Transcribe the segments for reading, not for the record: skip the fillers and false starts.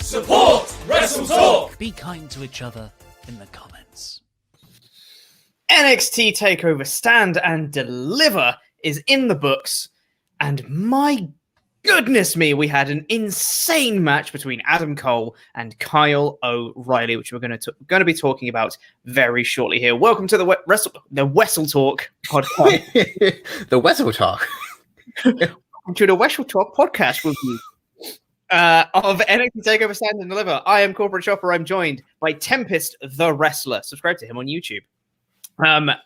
Support WrestleTalk! Be kind to each other in the comments. NXT TakeOver Stand and Deliver is in the books, and my goodness me, we had an insane match between Adam Cole and Kyle O'Reilly, which we're going to be talking about very shortly here. Welcome to the WrestleTalk podcast. The WrestleTalk. Welcome to the WrestleTalk podcast review of NXT TakeOver Stand and Deliver. I am Corporate Shopper. I'm joined by Tempest the Wrestler. Subscribe to him on YouTube. We're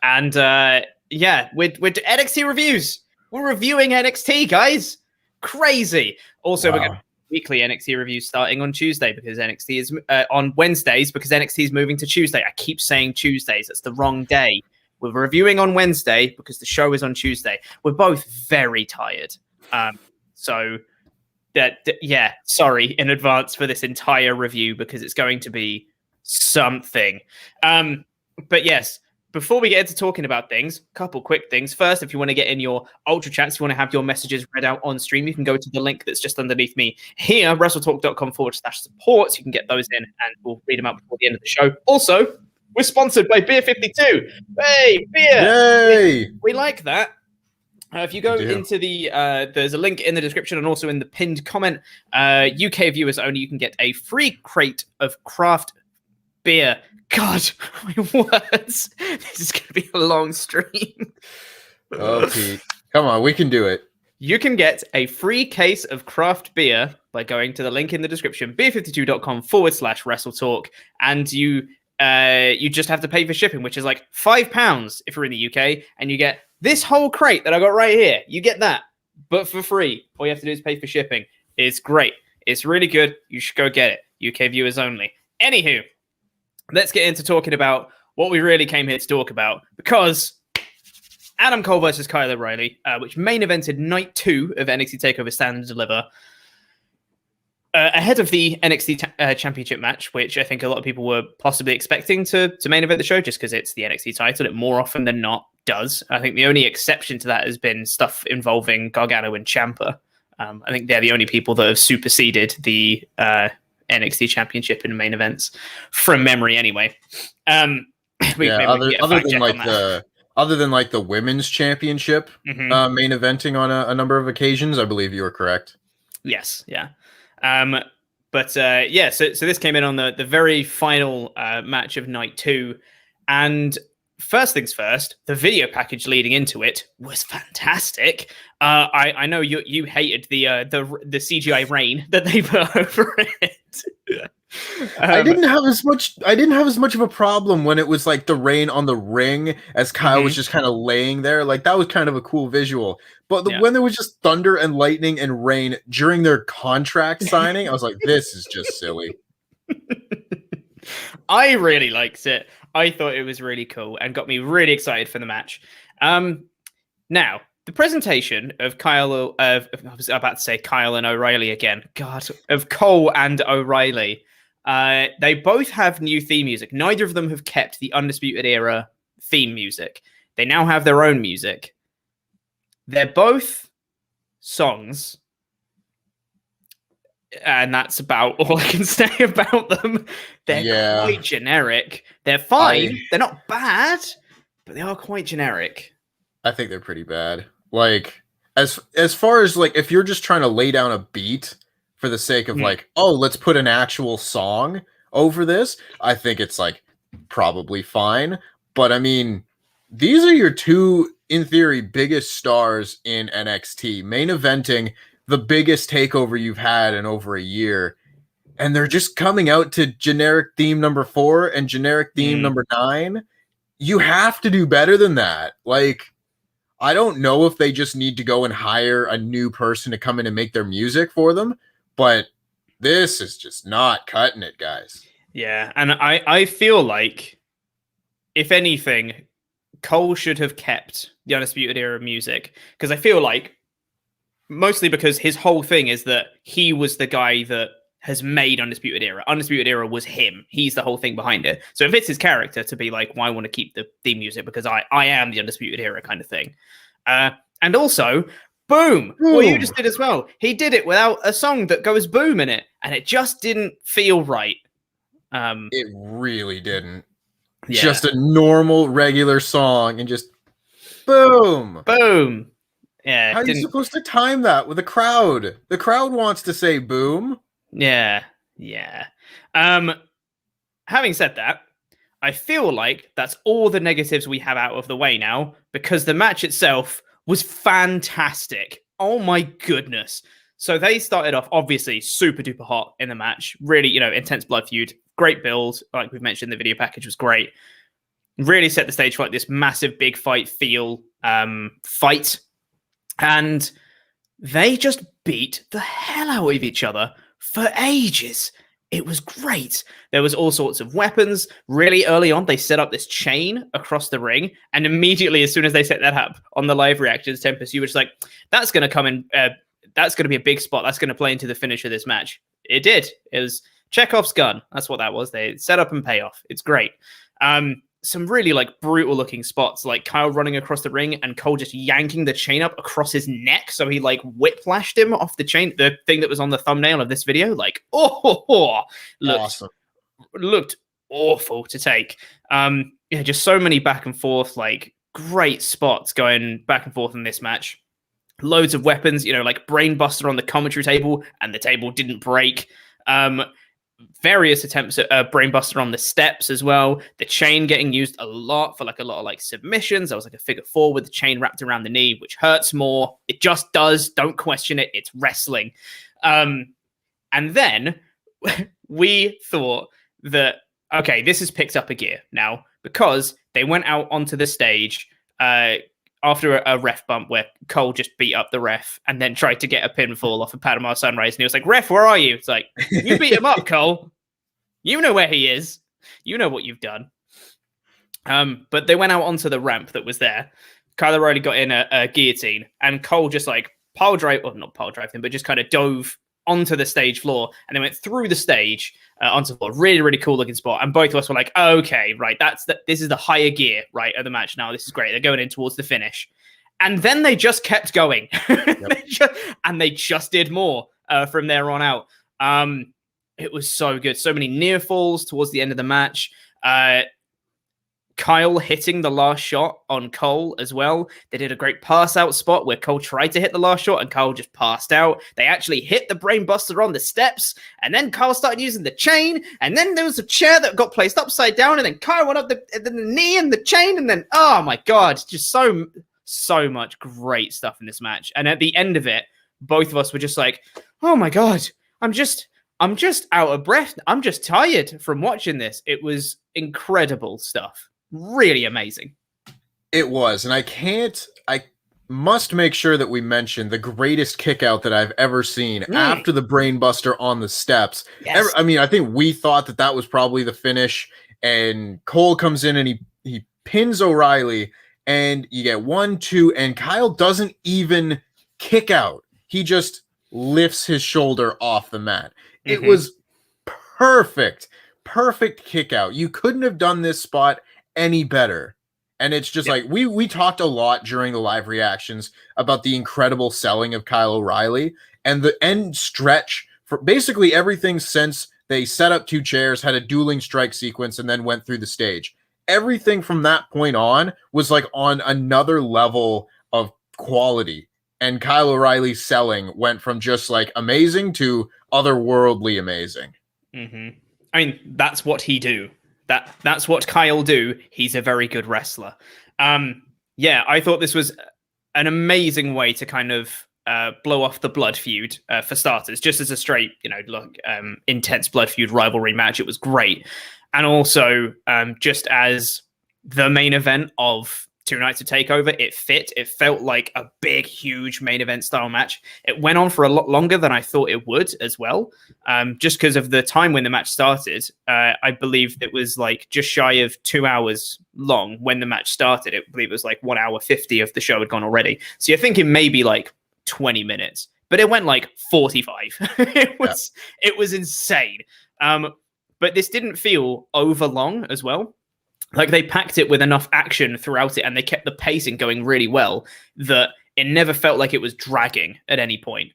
NXT reviews. We're reviewing NXT, guys. Crazy. Also, We're going to weekly NXT reviews starting on Tuesday because NXT is on Wednesdays because NXT is moving to Tuesday. I keep saying Tuesdays. That's the wrong day. We're reviewing on Wednesday because the show is on Tuesday. We're both very tired. Sorry in advance for this entire review because it's going to be something. But yes, before we get into talking about things, a couple quick things. First, if you want to get in your Ultra Chats, if you want to have your messages read out on stream, you can go to the link that's just underneath me here, WrestleTalk.com/support. You can get those in and we'll read them out before the end of the show. Also, we're sponsored by Beer 52. Hey, beer! Yay! We like that. If you go into the, there's a link in the description and also in the pinned comment. UK viewers only, you can get a free crate of craft beer. God, my words. This is going to be a long stream. Oh, Pete. Come on, we can do it. You can get a free case of craft beer by going to the link in the description, beer52.com/WrestleTalk. And you just have to pay for shipping, which is like £5 if you're in the UK. And you get this whole crate that I got right here. You get that, but for free. All you have to do is pay for shipping. It's great. It's really good. You should go get it. UK viewers only. Anywho, let's get into talking about what we really came here to talk about, because Adam Cole versus Kyle O'Reilly, which main evented night 2 of NXT TakeOver Stand and Deliver, ahead of the NXT Championship match, which I think a lot of people were possibly expecting to main event the show, just because it's the NXT title. It more often than not does. I think the only exception to that has been stuff involving Gargano and Ciampa. I think they're the only people that have superseded the NXT Championship in main events from memory, anyway. Other than the women's championship main eventing on a number of occasions, I believe you are correct. Yes, yeah. So this came in on the very final match of night 2, and first things first, the video package leading into it was fantastic. I know you hated the CGI rain that they put over it. I didn't have as much of a problem when it was like the rain on the ring as Kyle was just kind of laying there. Like that was kind of a cool visual. But when there was just thunder and lightning and rain during their contract signing, I was like, this is just silly. I really liked it. I thought it was really cool and got me really excited for the match. Now, the presentation of Kyle and O'Reilly again. God, of Cole and O'Reilly. They both have new theme music. Neither of them have kept the Undisputed Era theme music. They now have their own music. They're both songs. And that's about all I can say about them. They're quite generic. They're fine. They're not bad, but they are quite generic. I think they're pretty bad. Like, as far as like, if you're just trying to lay down a beat for the sake of like, oh, let's put an actual song over this, I think it's like probably fine. But I mean, these are your two, in theory, biggest stars in NXT, main eventing the biggest takeover you've had in over a year, and they're just coming out to generic theme number 4 and generic theme number 9. You have to do better than that. Like, I don't know if they just need to go and hire a new person to come in and make their music for them, but this is just not cutting it, guys. Yeah, and I feel like, if anything, Cole should have kept the Undisputed Era music, because I feel like, mostly because his whole thing is that he was the guy that has made Undisputed Era. Undisputed Era was him. He's the whole thing behind it. So it fits his character to be like, well, I want to keep the theme music because I am the Undisputed Era kind of thing. And also, boom! What you just did as well. He did it without a song that goes boom in it. and it just didn't feel right. It really didn't. Yeah. Just a normal, regular song, and just boom. Boom. Yeah. How are you supposed to time that with the crowd? The crowd wants to say boom. Yeah. Yeah. Having said that, I feel like that's all the negatives we have out of the way now, because the match itself was fantastic. Oh my goodness. So they started off obviously super duper hot in the match. Really, intense blood feud. Great build. Like we've mentioned, the video package was great. Really set the stage for like this massive big fight feel fight. And they just beat the hell out of each other for ages. It was great. There was all sorts of weapons. Really early on, they set up this chain across the ring. And immediately, as soon as they set that up on the live reactions, Tempest, you were just like, that's going to come in. That's going to be a big spot. That's going to play into the finish of this match. It did. It was Chekhov's gun. That's what that was. They set up and pay off. It's great. Some really like brutal looking spots, like Kyle running across the ring and Cole just yanking the chain up across his neck. So he like whiplashed him off the chain, the thing that was on the thumbnail of this video. Like, looked awful to take. Just so many back and forth, like great spots going back and forth in this match. Loads of weapons, like Brainbuster on the commentary table, and the table didn't break. Various attempts at Brainbuster on the steps as well. The chain getting used a lot for like a lot of like submissions. There was like a figure 4 with the chain wrapped around the knee, which hurts more. It just does. Don't question it. It's wrestling. And then we thought that, okay, this has picked up a gear now, because they went out onto the stage after a ref bump where Cole just beat up the ref and then tried to get a pinfall off of Panama Sunrise. And he was like, ref, where are you? It's like, you beat him up, Cole. You know where he is. You know what you've done. But they went out onto the ramp that was there. Kyle O'Reilly got in a guillotine, and Cole just like not pile drive him, but just kind of dove onto the stage floor, and they went through the stage onto the floor. Really, really cool looking spot. And both of us were like, okay, right, this is the higher gear, right, of the match now. This is great. They're going in towards the finish. And then they just kept going. Yep. they just did more from there on out. It was so good. So many near falls towards the end of the match. Kyle hitting the last shot on Cole as well. They did a great pass out spot where Cole tried to hit the last shot and Kyle just passed out. They actually hit the Brainbuster on the steps, and then Kyle started using the chain, and then there was a chair that got placed upside down, and then Kyle went up the knee and the chain, and then, oh my God, just so much great stuff in this match. And at the end of it, both of us were just like, oh my God, I'm just out of breath. I'm just tired from watching this. It was incredible stuff. Really amazing. It was. And I must make sure that we mention the greatest kick out that I've ever seen after the Brainbuster on the steps. Yes. I think we thought that was probably the finish, and Cole comes in and he pins O'Reilly, and you get 1, 2, and Kyle doesn't even kick out. He just lifts his shoulder off the mat. Mm-hmm. It was perfect kick out. You couldn't have done this spot any better. And it's just like we talked a lot during the live reactions about the incredible selling of Kyle O'Reilly, and the end stretch for basically everything since they set up 2 chairs, had a dueling strike sequence, and then went through the stage. Everything from that point on was like on another level of quality. And Kyle O'Reilly's selling went from just like amazing to otherworldly amazing. Mm-hmm. I mean, that's what he do. That's what Kyle do. He's a very good wrestler. I thought this was an amazing way to kind of blow off the blood feud for starters, just as a straight, intense blood feud rivalry match. It was great. And also just as the main event of 2 nights of TakeOver, it fit. It felt like a big, huge main event style match. It went on for a lot longer than I thought it would as well. Just because of the time when the match started. I believe it was like just shy of 2 hours long when the match started. I believe it was like 1 hour 50 of the show had gone already. So you're thinking maybe like 20 minutes, but it went like 45. It was insane. But this didn't feel over long as well. Like they packed it with enough action throughout it, and they kept the pacing going really well that it never felt like it was dragging at any point,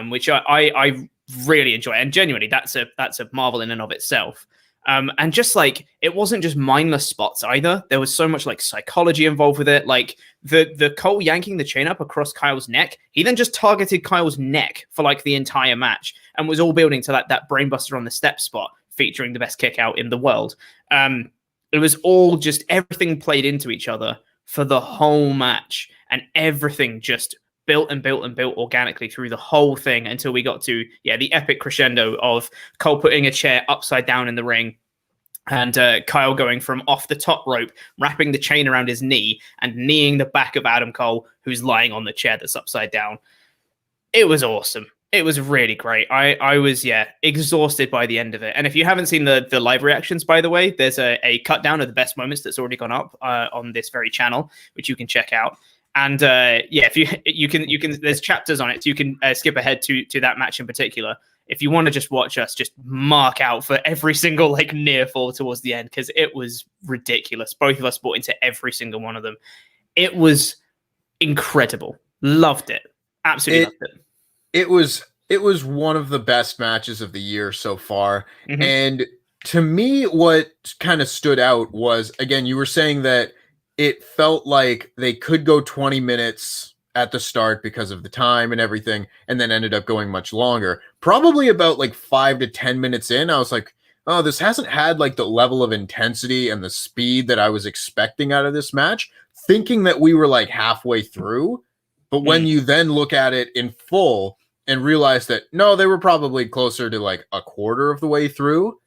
which I really enjoy it. And genuinely, that's a marvel in and of itself. And just like, it wasn't just mindless spots either. There was so much like psychology involved with it. Like the Cole yanking the chain up across Kyle's neck. He then just targeted Kyle's neck for like the entire match and was all building to that brainbuster on the step spot featuring the best kick out in the world. It was all just, everything played into each other for the whole match, and everything just built and built and built organically through the whole thing until we got to the epic crescendo of Cole putting a chair upside down in the ring and Kyle going from off the top rope, wrapping the chain around his knee and kneeing the back of Adam Cole, who's lying on the chair that's upside down. It was awesome. It was really great. I was exhausted by the end of it. And if you haven't seen the live reactions, by the way, there's a cut down of the best moments that's already gone up on this very channel, which you can check out. And if you can, there's chapters on it, so you can skip ahead to that match in particular. If you want to just watch us, just mark out for every single like near fall towards the end, because it was ridiculous. Both of us bought into every single one of them. It was incredible. Loved it. Absolutely loved it. It was one of the best matches of the year so far. Mm-hmm. And to me, what kind of stood out was, again, you were saying that it felt like they could go 20 minutes at the start because of the time and everything, and then ended up going much longer. Probably about like 5 to 10 minutes in, I was like, oh, this hasn't had like the level of intensity and the speed that I was expecting out of this match, thinking that we were like halfway through. But when you then look at it in full and realize that, no, they were probably closer to like a quarter of the way through.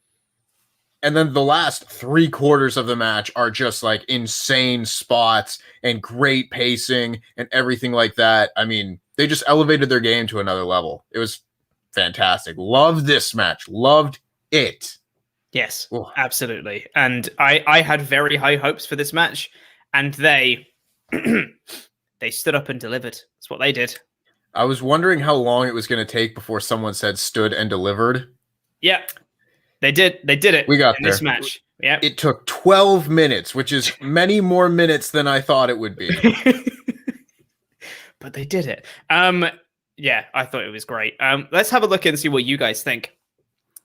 And then the last 3/4 of the match are just like insane spots and great pacing and everything like that. I mean, they just elevated their game to another level. It was fantastic. Loved this match. Loved it. Yes, absolutely. And I had very high hopes for this match, and they they stood up and delivered. That's what they did. I was wondering how long it was going to take before someone said stood and delivered. Yeah. They did it. We got in there. This match. Yeah. It took 12 minutes, which is many more minutes than I thought it would be. But they did it. I thought it was great. Let's have a look and see what you guys think.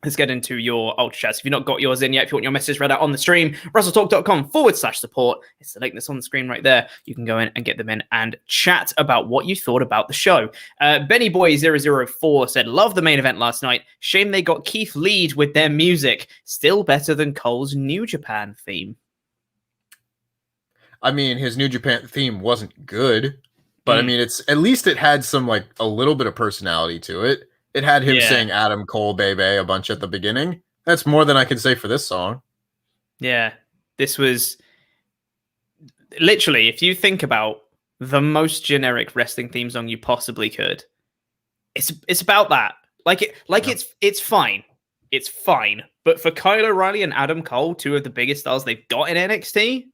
Let's get into your Ultra Chats. If you've not got yours in yet, if you want your message read out on the stream, WrestleTalk.com/support. It's the link that's on the screen right there. You can go in and get them in and chat about what you thought about the show. Benny Boy004 said, love the main event last night. Shame they got Keith lead with their music. Still better than Cole's New Japan theme. I mean, his New Japan theme wasn't good, but I mean, it's at least it had some like a little bit of personality to it. It had him saying Adam Cole, baby, a bunch at the beginning. That's more than I can say for this song. Yeah, this was literally, if you think about the most generic wrestling theme song you possibly could, it's about that. It's fine. It's fine. But for Kyle O'Reilly and Adam Cole, two of the biggest stars they've got in NXT,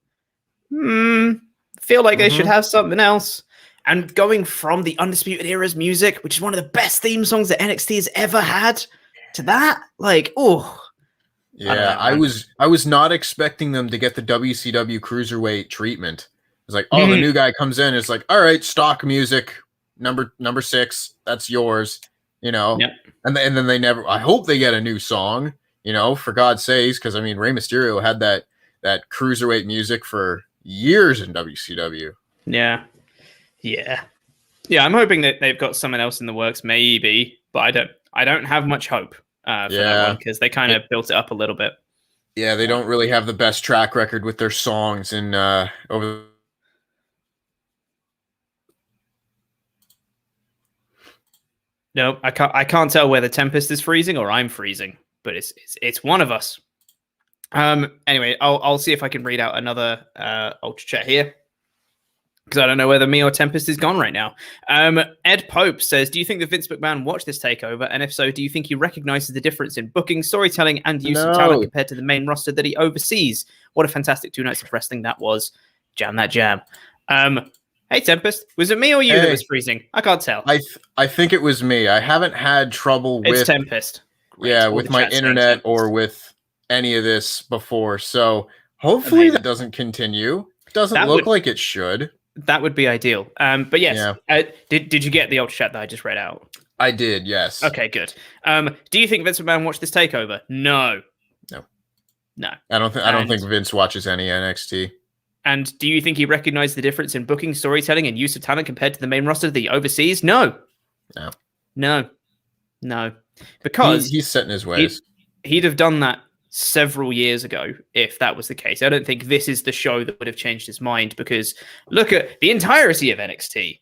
feel like they should have something else. And going from the Undisputed Era's music, which is one of the best theme songs that NXT has ever had, to that, Yeah, I was not expecting them to get the WCW Cruiserweight treatment. It's like, the new guy comes in, it's like, all right, stock music, number 6, that's yours, you know. Yep. And then they never. I hope they get a new song, you know, for God's sakes, because I mean, Rey Mysterio had that Cruiserweight music for years in WCW. Yeah. I'm hoping that they've got someone else in the works, maybe, but I don't have much hope for that one, because they kind of built it up a little bit. Yeah, they don't really have the best track record with their songs in over. No, I can't tell whether Tempest is freezing or I'm freezing, but it's one of us. Anyway, I'll see if I can read out another Ultra Chat here, because I don't know whether me or Tempest is gone right now. Ed Pope says, do you think that Vince McMahon watched this takeover? And if so, do you think he recognizes the difference in booking, storytelling, and use of talent compared to the main roster that he oversees? What a fantastic 2 nights of wrestling that was. Jam that jam. Hey, Tempest, was it me or you that was freezing? I can't tell. I think it was me. I haven't had trouble with... It's Tempest. Great. With my internet or with any of this before. So hopefully that doesn't continue. Doesn't look like it should. That would be ideal. But yes, did you get the Ultra Chat that I just read out? I did, yes. Okay, good. Do you think Vince McMahon watched this takeover? No. I don't think Vince watches any NXT. And do you think he recognized the difference in booking, storytelling, and use of talent compared to the main roster of the overseas? No. Because he's set in his ways. He'd have done that several years ago if that was the case. I don't think this is the show that would have changed his mind, because look at the entirety of NXT.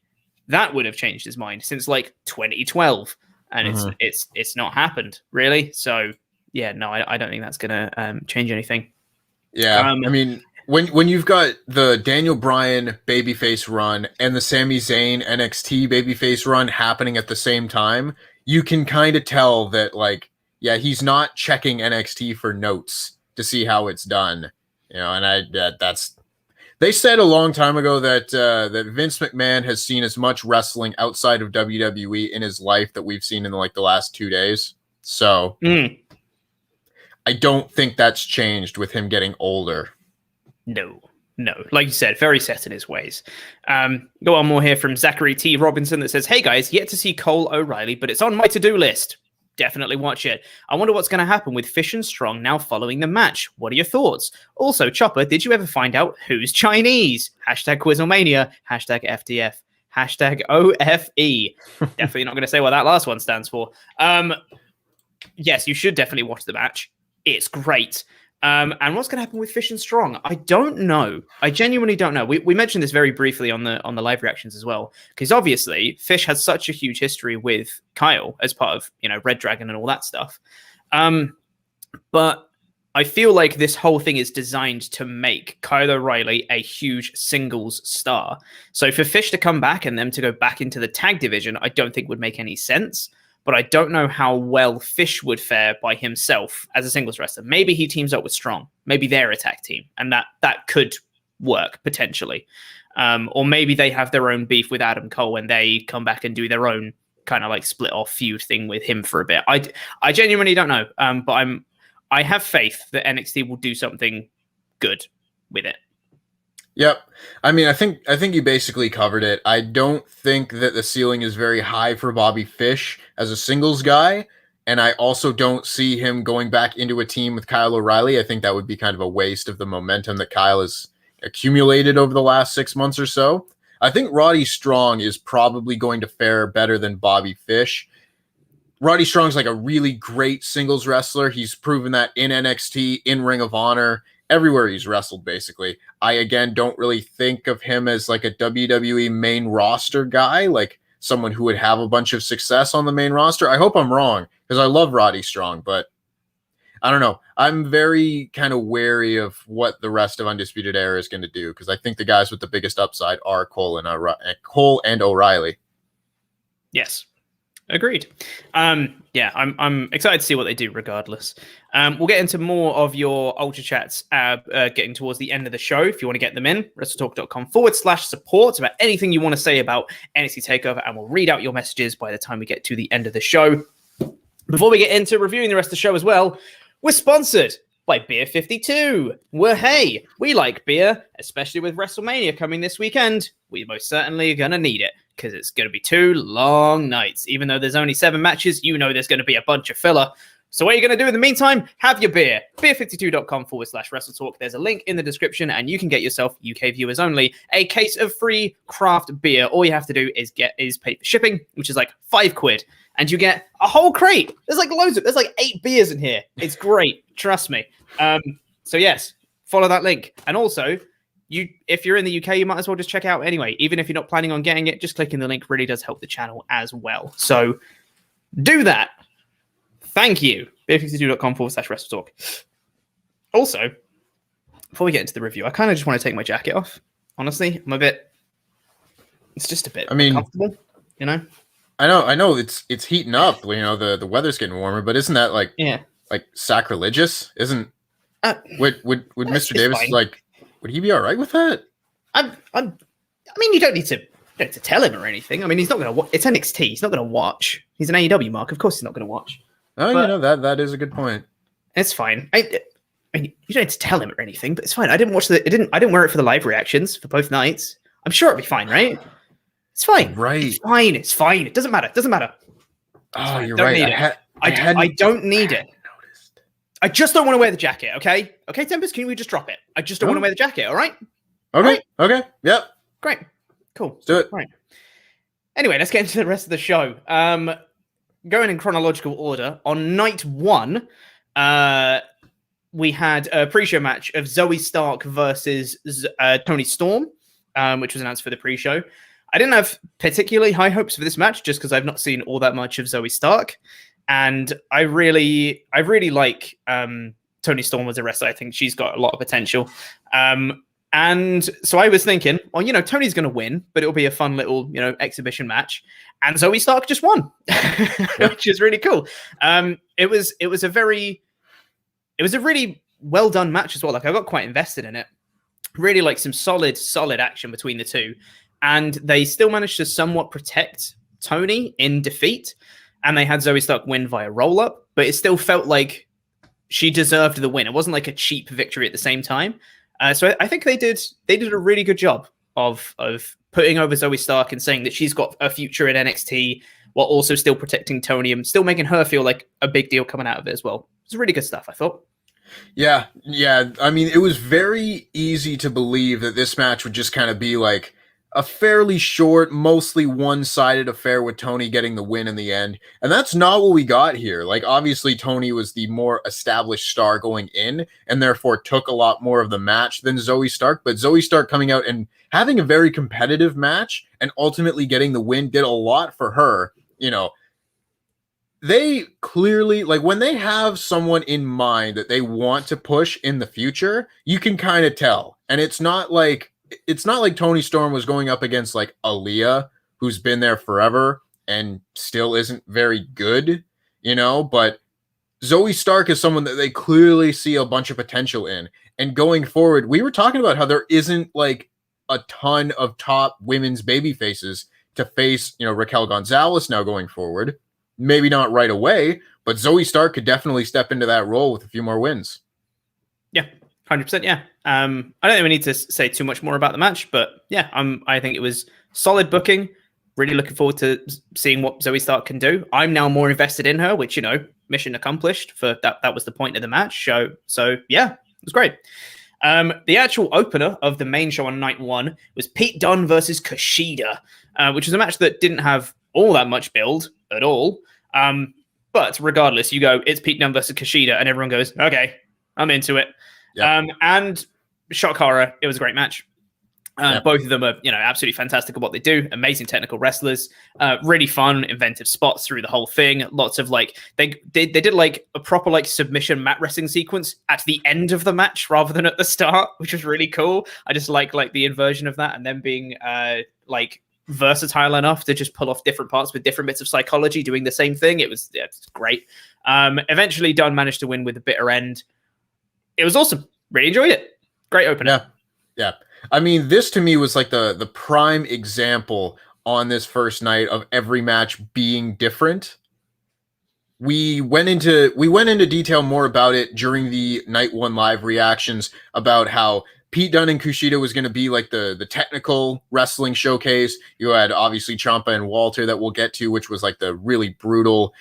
That would have changed his mind since like 2012, and it's not happened really. So yeah, no, I don't think that's gonna change anything. Yeah, I mean, when you've got the Daniel Bryan babyface run and the Sami Zayn NXT babyface run happening at the same time, you can kind of tell that, like, yeah, he's not checking NXT for notes to see how it's done, you know. And that's. They said a long time ago that that Vince McMahon has seen as much wrestling outside of WWE in his life that we've seen in like the last 2 days. So I don't think that's changed with him getting older. No. Like you said, very set in his ways. Go on more here from Zachary T. Robinson that says, "Hey guys, yet to see Cole O'Reilly, but it's on my to-do list. Definitely watch it. I wonder what's going to happen with Fish and Strong now following the match. What are your thoughts? Also, Chopper, did you ever find out who's Chinese? Hashtag Quizlemania. Hashtag FTF. Hashtag OFE. Definitely not going to say what that last one stands for. Yes, you should definitely watch the match. It's great. And what's going to happen with Fish and Strong? I don't know. I genuinely don't know. We mentioned this very briefly on the live reactions as well, because obviously Fish has such a huge history with Kyle as part of, you know, Red Dragon and all that stuff. But I feel like this whole thing is designed to make Kyle O'Reilly a huge singles star. So for Fish to come back and them to go back into the tag division, I don't think would make any sense. But I don't know how well Fish would fare by himself as a singles wrestler. Maybe he teams up with Strong. Maybe they're a tag team, and that could work potentially. Or maybe they have their own beef with Adam Cole and they come back and do their own kind of like split off feud thing with him for a bit. I genuinely don't know. But I have faith that NXT will do something good with it. Yep. I mean, I think you basically covered it. I don't think that the ceiling is very high for Bobby Fish as a singles guy, and I also don't see him going back into a team with Kyle O'Reilly. I think that would be kind of a waste of the momentum that Kyle has accumulated over the last 6 months or so. I think Roddy Strong is probably going to fare better than Bobby Fish. Roddy Strong's like a really great singles wrestler. He's proven that in NXT, in Ring of Honor, everywhere he's wrestled, basically. I, again, don't really think of him as like a WWE main roster guy, like someone who would have a bunch of success on the main roster. I hope I'm wrong, because I love Roddy Strong, but I don't know. I'm very kind of wary of what the rest of Undisputed Era is going to do, because I think the guys with the biggest upside are Cole and O'Reilly. Yes. Agreed. Yeah, I'm excited to see what they do regardless. We'll get into more of your Ultra Chats getting towards the end of the show. If you want to get them in, WrestleTalk.com/support about anything you want to say about NXT TakeOver, and we'll read out your messages by the time we get to the end of the show. Before we get into reviewing the rest of the show as well, we're sponsored by Beer 52. Hey, we like beer, especially with WrestleMania coming this weekend. We most certainly are going to need it, because it's going to be 2 long nights. Even though there's only 7 matches, you know there's going to be a bunch of filler. So what are you going to do in the meantime? Have your beer. Beer52.com/WrestleTalk. There's a link in the description, and you can get yourself, UK viewers only, a case of free craft beer. All you have to do is pay for shipping, which is like £5, and you get a whole crate. There's like 8 beers in here. It's great. Trust me. So yes, follow that link. And also, if you're in the UK, you might as well just check it out anyway. Even if you're not planning on getting it, just clicking the link really does help the channel as well. So do that. Thank you. beer52.com/WrestleTalk. Also, before we get into the review, I kind of just want to take my jacket off. Honestly, it's just a bit uncomfortable, you know? I know it's heating up, you know, the weather's getting warmer, but isn't that like sacrilegious? Isn't would Mr. Davis would he be all right with that? I mean, you don't need to tell him or anything. I mean, he's not going to it's NXT. He's not going to watch. He's an AEW mark. Of course he's not going to watch. Oh, but, you know, that is a good point. It's fine. I mean, you don't need to tell him or anything, but it's fine. I didn't wear it for the live reactions for both nights. I'm sure it'll be fine, right? It's fine. Right. It's fine. It doesn't matter. Oh, you're right. I don't need it. I just don't want to wear the jacket, okay? Okay, Tempest, can we just drop it? I just don't want to wear the jacket, all right? Okay, right? okay, yep. Great, cool. Let's do it. Right. Anyway, let's get into the rest of the show. Going in chronological order, on night 1, we had a pre-show match of Zoey Stark versus Toni Storm, which was announced for the pre-show. I didn't have particularly high hopes for this match just because I've not seen all that much of Zoey Stark. And I really like Toni Storm as a wrestler. I think she's got a lot of potential. And so I was thinking, well, Toni's going to win, but it'll be a fun little, exhibition match. And Zoey Stark just won, which is really cool. It was a really well done match as well. Like, I got quite invested in it. Really like some solid action between the two. And they still managed to somewhat protect Toni in defeat. And they had Zoey Stark win via roll-up, but it still felt like she deserved the win. It wasn't like a cheap victory at the same time. So I think they did a really good job of putting over Zoey Stark and saying that she's got a future in NXT while also still protecting Toni and still making her feel like a big deal coming out of it as well. It's really good stuff, I thought. Yeah. I mean, it was very easy to believe that this match would just kind of be like a fairly short, mostly one-sided affair with Toni getting the win in the end. And that's not what we got here. Like, obviously, Toni was the more established star going in and therefore took a lot more of the match than Zoey Stark. But Zoey Stark coming out and having a very competitive match and ultimately getting the win did a lot for her. They clearly, like, when they have someone in mind that they want to push in the future, you can kind of tell. And it's not like Toni Storm was going up against like Aaliyah, who's been there forever and still isn't very good, but Zoey Stark is someone that they clearly see a bunch of potential in. And going forward, we were talking about how there isn't like a ton of top women's baby faces to face, Raquel Gonzalez now going forward. Maybe not right away, but Zoey Stark could definitely step into that role with a few more wins. Yeah. 100%, yeah. I don't think we need to say too much more about the match, but yeah, I think it was solid booking. Really looking forward to seeing what Zoey Stark can do. I'm now more invested in her, which, mission accomplished. For that was the point of the match. So yeah, it was great. The actual opener of the main show on night 1 was Pete Dunne versus Kushida, which was a match that didn't have all that much build at all. But regardless, you go, it's Pete Dunne versus Kushida, and everyone goes, okay, I'm into it. Yep. And shock horror, it was a great match. Yep. Both of them are, absolutely fantastic at what they do. Amazing technical wrestlers. Really fun, inventive spots through the whole thing. Lots of like they did like a proper like submission mat wrestling sequence at the end of the match rather than at the start, which was really cool. I just like the inversion of that and then being like versatile enough to just pull off different parts with different bits of psychology doing the same thing. It's great. Eventually, Dunne managed to win with a bitter end. It was awesome. Really enjoyed it. Great opener. Yeah. I mean, this to me was like the prime example on this first night of every match being different. We went into detail more about it during the night 1 live reactions about how Pete Dunne and Kushida was going to be like the technical wrestling showcase. You had obviously Ciampa and Walter that we'll get to, which was like the really brutal,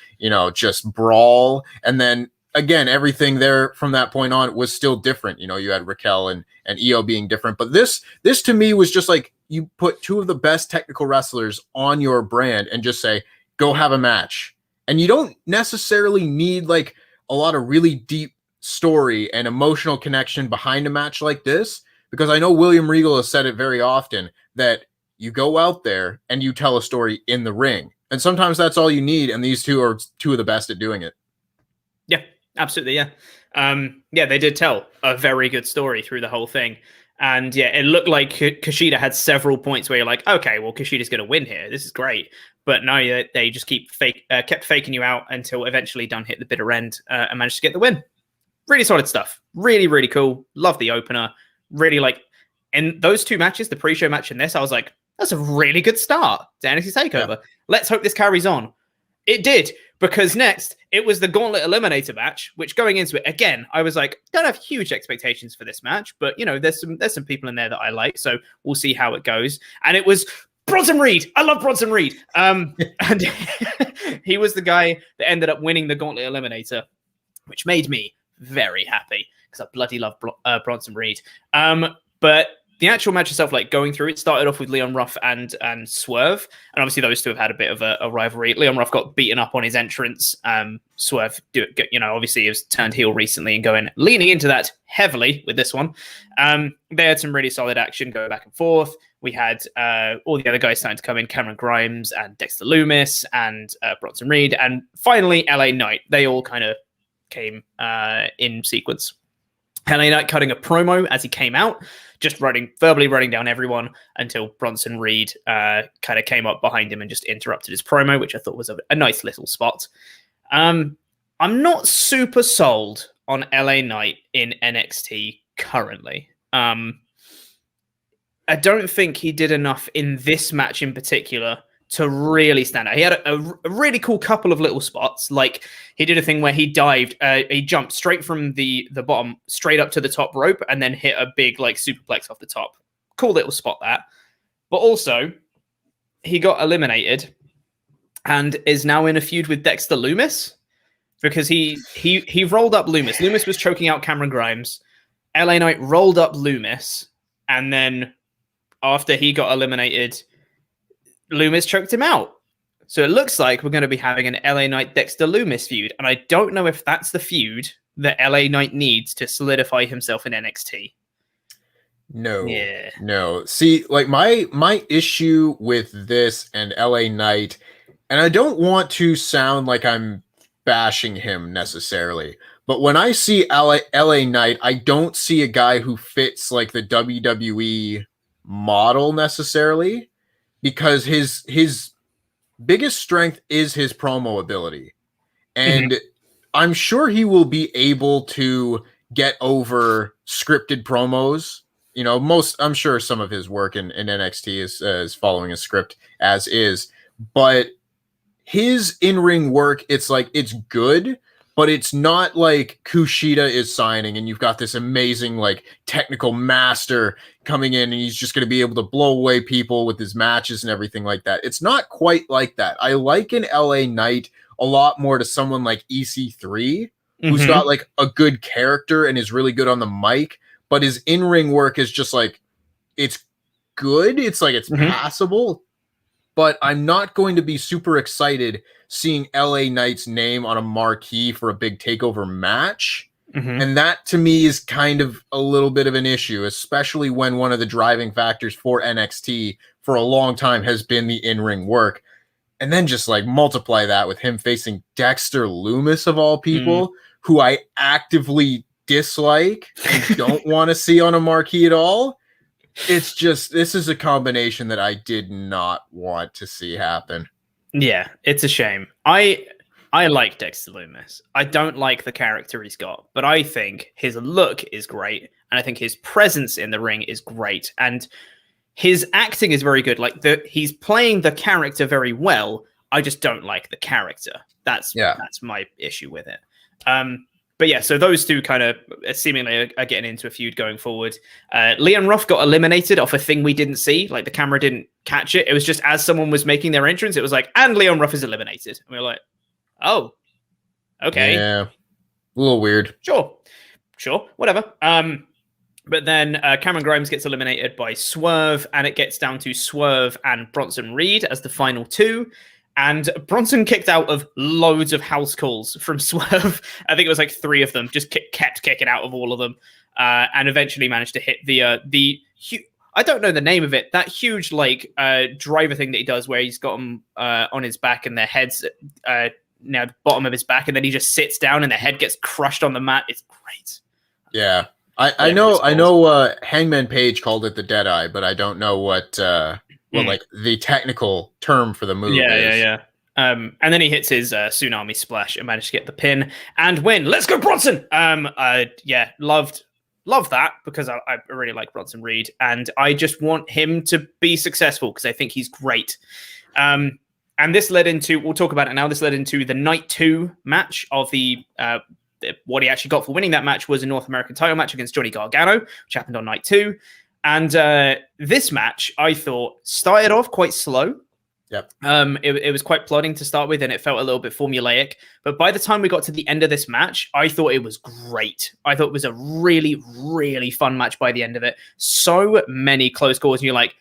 just brawl. And then again, everything there from that point on was still different. You had Raquel and Io being different. But this to me was just like you put two of the best technical wrestlers on your brand and just say, go have a match. And you don't necessarily need like a lot of really deep story and emotional connection behind a match like this. Because I know William Regal has said it very often that you go out there and you tell a story in the ring. And sometimes that's all you need. And these two are two of the best at doing it. Yeah. Absolutely, yeah. They did tell a very good story through the whole thing. And yeah, it looked like Kushida had several points where you're like, okay, well, Kushida's going to win here. This is great. But no, they just kept faking you out until eventually Dunne hit the bitter end and managed to get the win. Really solid stuff. Really, really cool. Love the opener. Really like, in those two matches, the pre-show match and this, I was like, that's a really good start to NXT TakeOver. Yeah. Let's hope this carries on. It did, because next it was the Gauntlet Eliminator match, which going into it, again, I was like, don't have huge expectations for this match, but there's some people in there that I like, so we'll see how it goes. And it was Bronson Reed. I love Bronson Reed. And he was the guy that ended up winning the Gauntlet Eliminator, which made me very happy because I bloody love Bronson Reed. But the actual match itself, like going through it, started off with Leon Ruff and Swerve, and obviously those two have had a bit of a rivalry. Leon Ruff got beaten up on his entrance. Swerve, obviously has turned heel recently and leaning into that heavily with this one. They had some really solid action going back and forth. We had all the other guys starting to come in, Cameron Grimes and Dexter Lumis and Bronson Reed, and finally LA Knight. They all kind of came in sequence. LA Knight cutting a promo as he came out, just verbally running down everyone until Bronson Reed kind of came up behind him and just interrupted his promo, which I thought was a nice little spot. I'm not super sold on LA Knight in NXT currently. I don't think he did enough in this match in particular to really stand out. He had a really cool couple of little spots. Like he did a thing where he dived, he jumped straight from the bottom straight up to the top rope and then hit a big like superplex off the top. Cool little spot that. But also he got eliminated and is now in a feud with Dexter Lumis because he rolled up Lumis. Lumis was choking out Cameron Grimes. LA Knight rolled up Lumis, and then after he got eliminated, Lumis choked him out. So it looks like we're going to be having an LA Knight Dexter Lumis feud. And I don't know if that's the feud that LA Knight needs to solidify himself in NXT. No. See, like my issue with this and LA Knight, and I don't want to sound like I'm bashing him necessarily, but when I see LA Knight, I don't see a guy who fits like the WWE model necessarily, because his biggest strength is his promo ability. And I'm sure he will be able to get over scripted promos. You know, I'm sure some of his work in NXT is following a script as is, but his in-ring work, it's like, it's good, but it's not like Kushida is signing and you've got this amazing like technical master coming in and he's just going to be able to blow away people with his matches and everything like that. It's not quite like that. I liken LA Knight a lot more to someone like EC3, who's got like a good character and is really good on the mic, but his in-ring work is just like, it's good. It's like, it's passable, but I'm not going to be super excited seeing LA Knight's name on a marquee for a big takeover match. And that to me is kind of a little bit of an issue, especially when one of the driving factors for NXT for a long time has been the in-ring work. And then just like multiply that with him facing Dexter Lumis of all people, who I actively dislike and don't want to see on a marquee at all. It's just, this is a combination that I did not want to see happen. Yeah, it's a shame. I like Dexter Lumis. I don't like the character he's got, but I think his look is great, and I think his presence in the ring is great, and his acting is very good. Like he's playing the character very well. I just don't like the character. That's my issue with it. But yeah, so those two kind of seemingly are getting into a feud going forward. Leon Ruff got eliminated off a thing we didn't see. Like the camera didn't catch it. It was just as someone was making their entrance, it was like, and Leon Ruff is eliminated. And we were like, oh, okay. Yeah, a little weird. Sure, whatever. But then Cameron Grimes gets eliminated by Swerve, and it gets down to Swerve and Bronson Reed as the final two. And Bronson kicked out of loads of house calls from Swerve. I think it was like 3 of them, just kept kicking out of all of them. And eventually managed to hit the I don't know the name of it, that huge like driver thing that he does where he's got them on his back and their heads now the bottom of his back, and then he just sits down and the head gets crushed on the mat. It's great. Yeah. I know Hangman Page called it the Deadeye, but I don't know what like the technical term for the move is. Yeah. And then he hits his tsunami splash and managed to get the pin and win. Let's go, Bronson! Love that because I really like Bronson Reed, and I just want him to be successful because I think he's great. And this led into, we'll talk about it now, this led into the Night 2 match of the what he actually got for winning that match was a North American title match against Johnny Gargano, which happened on Night 2. And this match, I thought, started off quite slow. Yep. It was quite plodding to start with, and it felt a little bit formulaic. But by the time we got to the end of this match, I thought it was great. I thought it was a really, really fun match by the end of it. So many close calls, and you're like,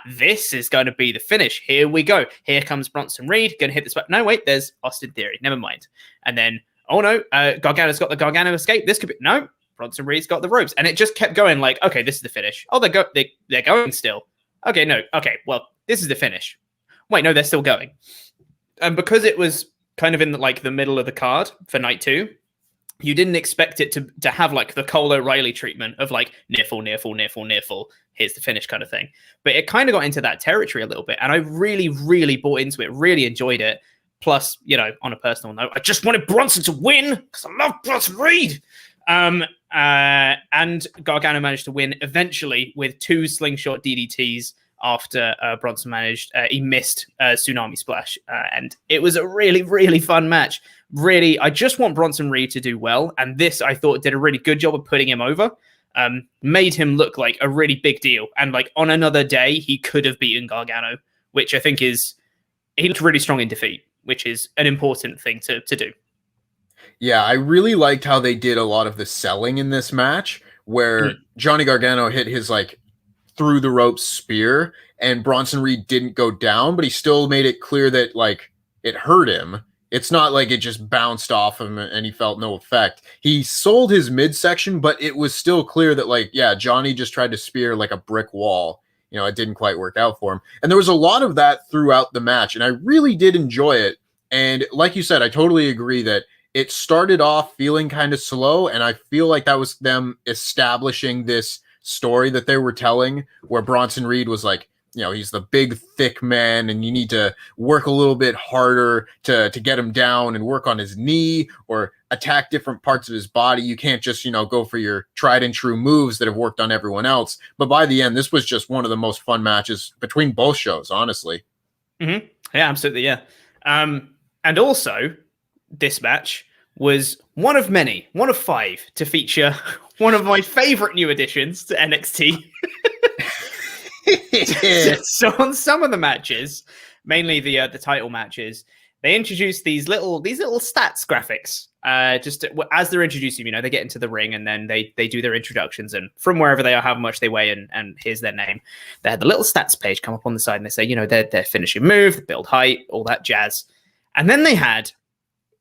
this is going to be the finish. Here we go. Here comes Bronson Reed, going to hit this back. No, wait, there's Austin Theory. Never mind. And then, oh no, Gargano's got the Gargano escape. This could be, no, Bronson Reed's got the ropes. And it just kept going like, okay, this is the finish. Oh, they're going still. Okay, no, okay, well, this is the finish. Wait, no, they're still going. And because it was kind of in the middle of the card for night 2, you didn't expect it to have like the Cole O'Reilly treatment of like near fall, here's the finish kind of thing. But it kind of got into that territory a little bit. And I really, really bought into it, really enjoyed it. Plus, on a personal note, I just wanted Bronson to win because I love Bronson Reed. And Gargano managed to win eventually with 2 slingshot DDTs after Bronson he missed Tsunami Splash. And it was a really, really fun match. Really, I just want Bronson Reed to do well. And this, I thought, did a really good job of putting him over. Made him look like a really big deal. And like on another day, he could have beaten Gargano, which I think he looked really strong in defeat, which is an important thing to do. Yeah, I really liked how they did a lot of the selling in this match, where Johnny Gargano hit his like through the ropes spear, and Bronson Reed didn't go down, but he still made it clear that like it hurt him. It's not like it just bounced off him and he felt no effect. He sold his midsection, but it was still clear that like, yeah, Johnny just tried to spear like a brick wall. It didn't quite work out for him. And there was a lot of that throughout the match, and I really did enjoy it. And like you said, I totally agree that it started off feeling kind of slow, and I feel like that was them establishing this story that they were telling, where Bronson Reed was like, he's the big, thick man, and you need to work a little bit harder to get him down and work on his knee or attack different parts of his body. You can't just, go for your tried and true moves that have worked on everyone else. But by the end, this was just one of the most fun matches between both shows, honestly. Mm-hmm. Yeah, absolutely. Yeah. And also, this match was one of 5 to feature one of my favorite new additions to NXT. So on some of the matches, mainly the title matches, they introduced these little stats graphics. Just as they're introducing, they get into the ring and then they do their introductions, and from wherever they are, how much they weigh, and here's their name. They had the little stats page come up on the side, and they say, their finishing move, the build height, all that jazz. And then they had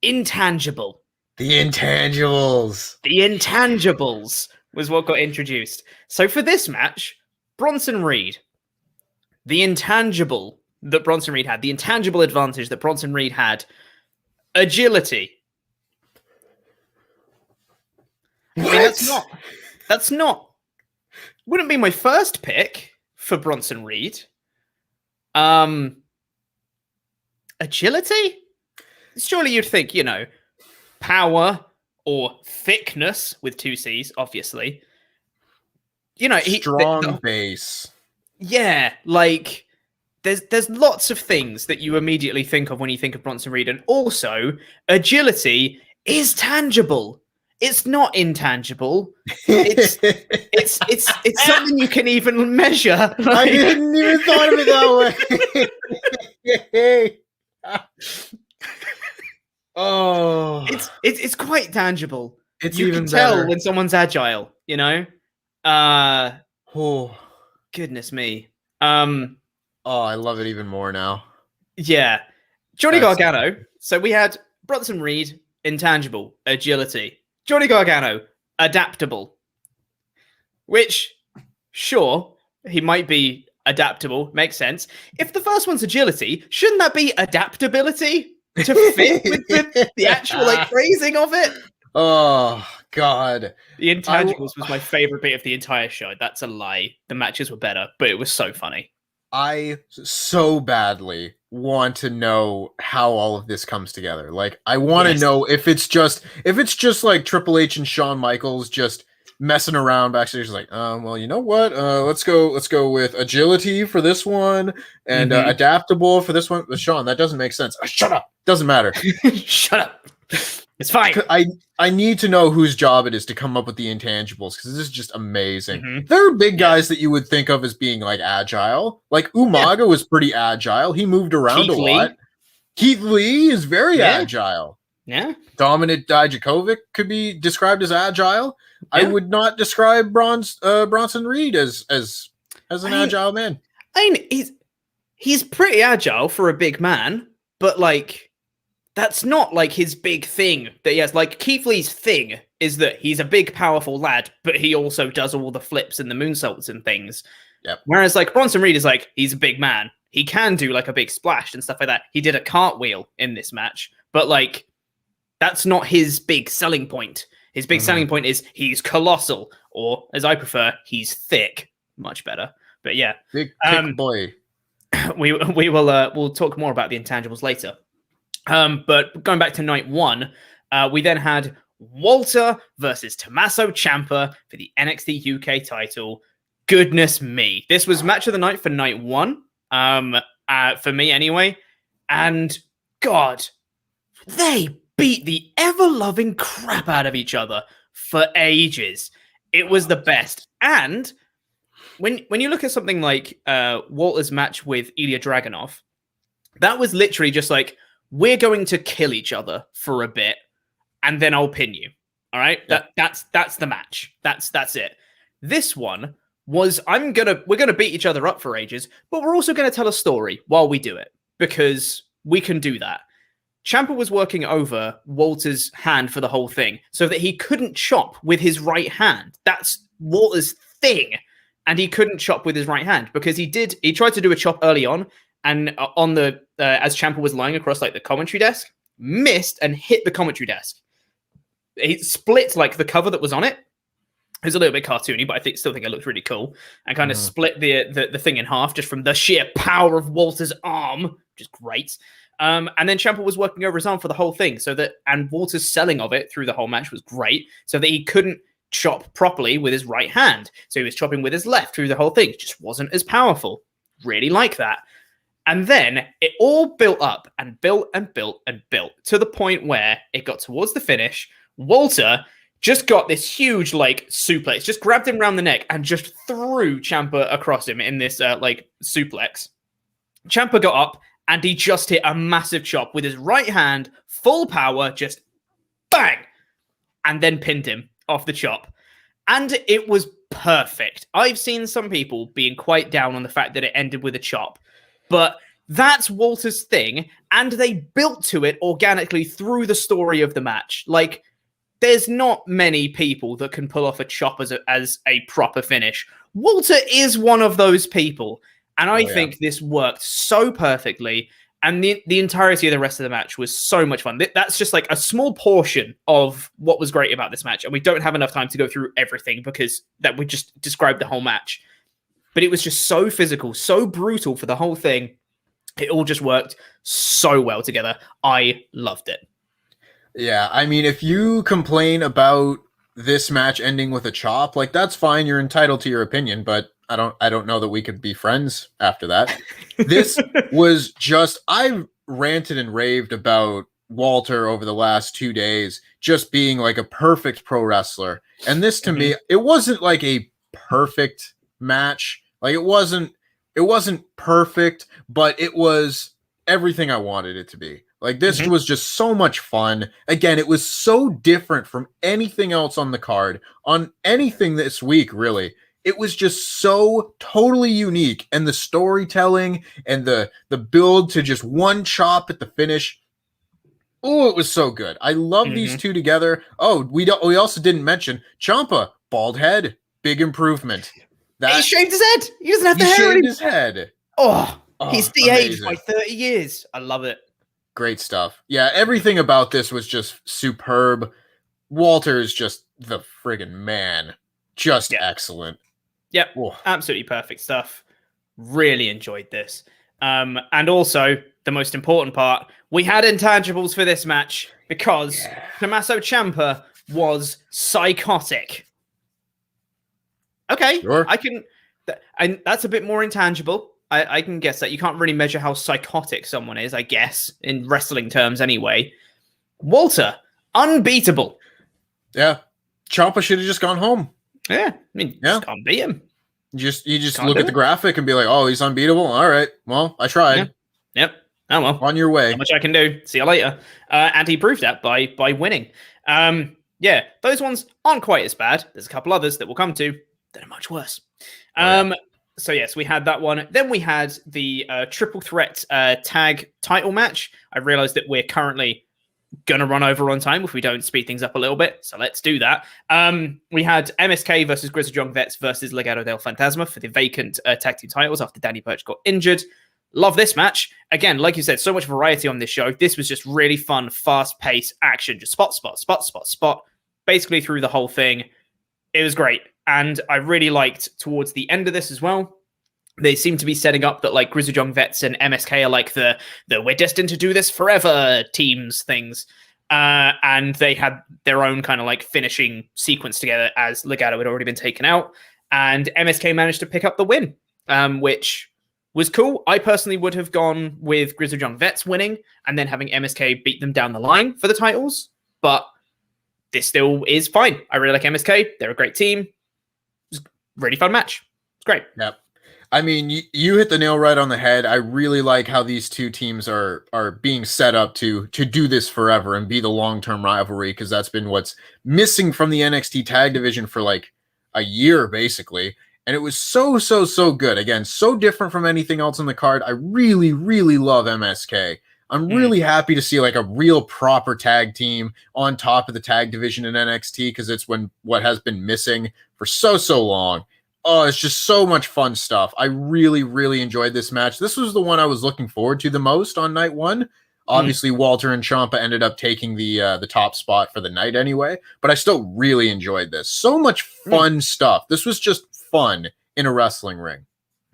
intangible. The intangibles was what got introduced. So for this match, Bronson Reed, the intangible that Bronson Reed had, the intangible advantage that Bronson Reed had, agility. I mean, that's not, wouldn't be my first pick for Bronson Reed. Agility? Surely you'd think, power or thickness with 2 C's, obviously. Strong base. Yeah, like there's lots of things that you immediately think of when you think of Bronson Reed, and also agility is tangible. It's not intangible. It's something you can even measure. Like, I didn't even thought of it that way. Oh, it's quite tangible. It's you even can tell better when someone's agile. Oh, goodness me. I love it even more now. Yeah, Johnny Gargano. So we had Bronson Reed, intangible, agility. Johnny Gargano, adaptable. Which, sure, he might be adaptable. Makes sense. If the first one's agility, shouldn't that be adaptability to fit with the actual phrasing of it? Oh, God. The intangibles was my favorite bit of the entire show. That's a lie. The matches were better, but it was so funny. I so badly want to know how all of this comes together. Like, I want to know if it's just like Triple H and Shawn Michaels just messing around backstage, like, well, you know what? Let's go with agility for this one and adaptable for this one. Shawn, that doesn't make sense. Shut up. Doesn't matter. Shut up. It's fine. I need to know whose job it is to come up with the intangibles because this is just amazing. Mm-hmm. There are big guys that you would think of as being like agile. Like Umaga was pretty agile. He moved around a lot. Keith Lee is very agile. Yeah. Dominik Dijakovic could be described as agile. I would not describe Bronson Reed as an agile man. I mean, he's pretty agile for a big man, but like that's not like his big thing that he has. Like Keith Lee's thing is that he's a big, powerful lad, but he also does all the flips and the moonsaults and things. Yep. Whereas like Bronson Reed is like, he's a big man. He can do like a big splash and stuff like that. He did a cartwheel in this match, but like that's not his big selling point. His big selling point is he's colossal, or as I prefer, he's thick. Much better. But yeah, big thick boy. We'll talk more about the intangibles later. But going back to night one, we then had Walter versus Tomasso Ciampa for the NXT UK title. Goodness me. This was match of the night for night one, for me anyway. And God, they beat the ever-loving crap out of each other for ages. It was the best. And when you look at something like Walter's match with Ilya Dragunov, that was literally just like, we're going to kill each other for a bit, and then I'll pin you. All right, that's the match. That's it. This one was we're gonna beat each other up for ages, but we're also gonna tell a story while we do it because we can do that. Ciampa was working over Walter's hand for the whole thing, so that he couldn't chop with his right hand. That's Walter's thing, and he couldn't chop with his right hand because he tried to do a chop early on. And on the as Ciampa was lying across like the commentary desk, missed and hit the commentary desk. He split like the cover that was on it. It was a little bit cartoony, but I still think it looked really cool. And kind of split the thing in half just from the sheer power of Walter's arm, which is great. And then Ciampa was working over his arm for the whole thing, and Walter's selling of it through the whole match was great, so that he couldn't chop properly with his right hand. So he was chopping with his left through the whole thing. It just wasn't as powerful. Really like that. And then it all built up and built and built and built to the point where it got towards the finish. Walter just got this huge like suplex, just grabbed him around the neck and just threw Ciampa across him in this like suplex. Ciampa got up and he just hit a massive chop with his right hand, full power, just bang, and then pinned him off the chop. And it was perfect. I've seen some people being quite down on the fact that it ended with a chop. But that's Walter's thing, and they built to it organically through the story of the match. Like, there's not many people that can pull off a chop as a proper finish. Walter is one of those people, and I think this worked so perfectly, and the entirety of the rest of the match was so much fun. That's just like a small portion of what was great about this match, and we don't have enough time to go through everything because that would just describe the whole match. But it was just so physical, so brutal for the whole thing. It all just worked so well together. I loved it. Yeah, I mean, if you complain about this match ending with a chop, like that's fine. You're entitled to your opinion, but I don't know that we could be friends after that. This was just, I've ranted and raved about Walter over the last 2 days, just being like a perfect pro wrestler. And this to me, it wasn't like a perfect match. Like it wasn't perfect, but it was everything I wanted it to be. Like this was just so much fun. Again, it was so different from anything else on the card, on anything this week, really. It was just so totally unique, and the storytelling and the build to just one chop at the finish. Oh, it was so good. I love these two together. Oh, we also didn't mention Ciampa, bald head, big improvement. He shaved his head. He doesn't have the hair. He shaved his head. Oh, he's de-aged by 30 years. I love it. Great stuff. Yeah, everything about this was just superb. Walter is just the friggin' man. Just excellent. Yep, absolutely perfect stuff. Really enjoyed this. And also, the most important part, we had intangibles for this match because Tomasso Ciampa was psychotic. Okay, sure. And that's a bit more intangible. I can guess that. You can't really measure how psychotic someone is, I guess, in wrestling terms anyway. Walter, Unbeatable. Yeah. Ciampa should have just gone home. Yeah. I mean, just can't beat him. You just look at the graphic and be like, oh, he's unbeatable. All right. Well, I tried. Yeah. Yep. Oh, well. On your way. Not much I can do. See you later. And he proved that by winning. Yeah, those ones aren't quite as bad. There's a couple others that we'll come to that are much worse. So yes, we had that one. Then we had the triple threat tag title match. I realized that we're currently going to run over on time if we don't speed things up a little bit. So let's do that. We had MSK versus Grizzled Young Vets versus Legado del Fantasma for the vacant tag team titles after Danny Burch got injured. Love this match. Again, like you said, so much variety on this show. This was just really fun, fast-paced action. Just spot. Basically through the whole thing. It was great. And I really liked towards the end of this as well. They seem to be setting up that like Grizzled Young Vets and MSK are like the we're destined to do this forever teams things. And they had their own kind of like finishing sequence together as Legado had already been taken out. And MSK managed to pick up the win, which was cool. I personally would have gone with Grizzled Young Vets winning and then having MSK beat them down the line for the titles. But this still is fine. I really like MSK. They're a great team. It was a really fun match. It's great. Yep. I mean, you hit the nail right on the head. I really like how these two teams are being set up to do this forever and be the long-term rivalry, because that's been what's missing from the NXT tag division for like a year, basically. And it was so good. Again, so different from anything else on the card. I really, really love MSK. I'm really happy to see like a real proper tag team on top of the tag division in NXT, because it's what has been missing for so long. Oh, it's just so much fun stuff. I really, really enjoyed this match. This was the one I was looking forward to the most on night one. Obviously, Walter and Ciampa ended up taking the top spot for the night anyway, but I still really enjoyed this. So much fun stuff. This was just fun in a wrestling ring.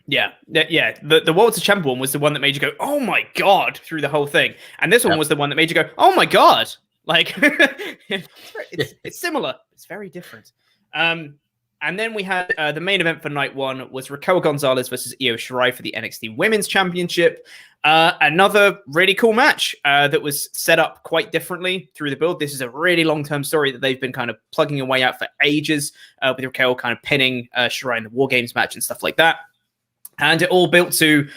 Yeah. The Walter Ciampa one was the one that made you go, oh my God, through the whole thing. And this one was the one that made you go, oh my God. Like, it's similar. It's very different. And then we had the main event for night one was Raquel Gonzalez versus Io Shirai for the NXT Women's Championship. Another really cool match that was set up quite differently through the build. This is a really long-term story that they've been kind of plugging away at for ages, with Raquel kind of pinning Shirai in the War Games match and stuff like that. And it all built to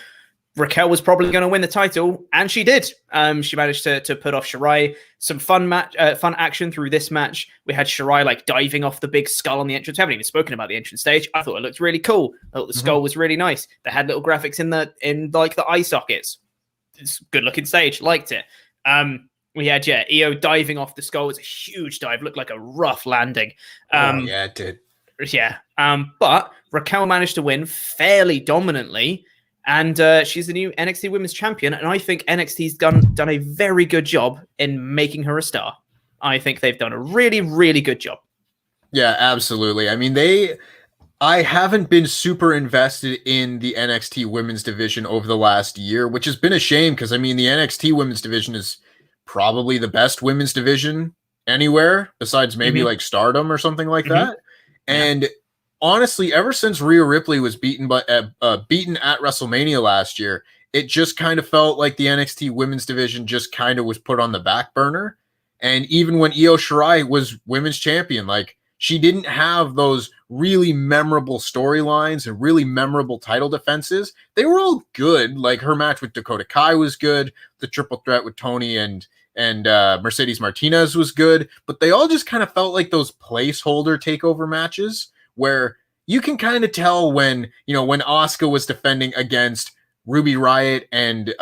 Raquel was probably going to win the title, and she did. She managed to put off Shirai. Some fun action through this match. We had Shirai like diving off the big skull on the entrance. We haven't even spoken about the entrance stage. I thought it looked really cool. I thought the skull was really nice. They had little graphics in like the eye sockets. It's a good looking stage. Liked it. We had Io diving off the skull. It's a huge dive. Looked like a rough landing. Yeah, it did. Yeah. But Raquel managed to win fairly dominantly. And she's the new NXT Women's Champion. And I think NXT's done a very good job in making her a star. I think they've done a really, really good job. Yeah, absolutely. I mean, I haven't been super invested in the NXT Women's Division over the last year, which has been a shame, because, I mean, the NXT Women's Division is probably the best women's division anywhere, besides maybe like Stardom or something like that. And honestly, ever since Rhea Ripley was beaten at WrestleMania last year, it just kind of felt like the NXT Women's Division just kind of was put on the back burner. And even when Io Shirai was women's champion, like, she didn't have those really memorable storylines and really memorable title defenses. They were all good. Like, her match with Dakota Kai was good. The triple threat with Toni and Mercedes Martinez was good. But they all just kind of felt like those placeholder takeover matches, where you can kind of tell when Asuka was defending against Ruby Riott and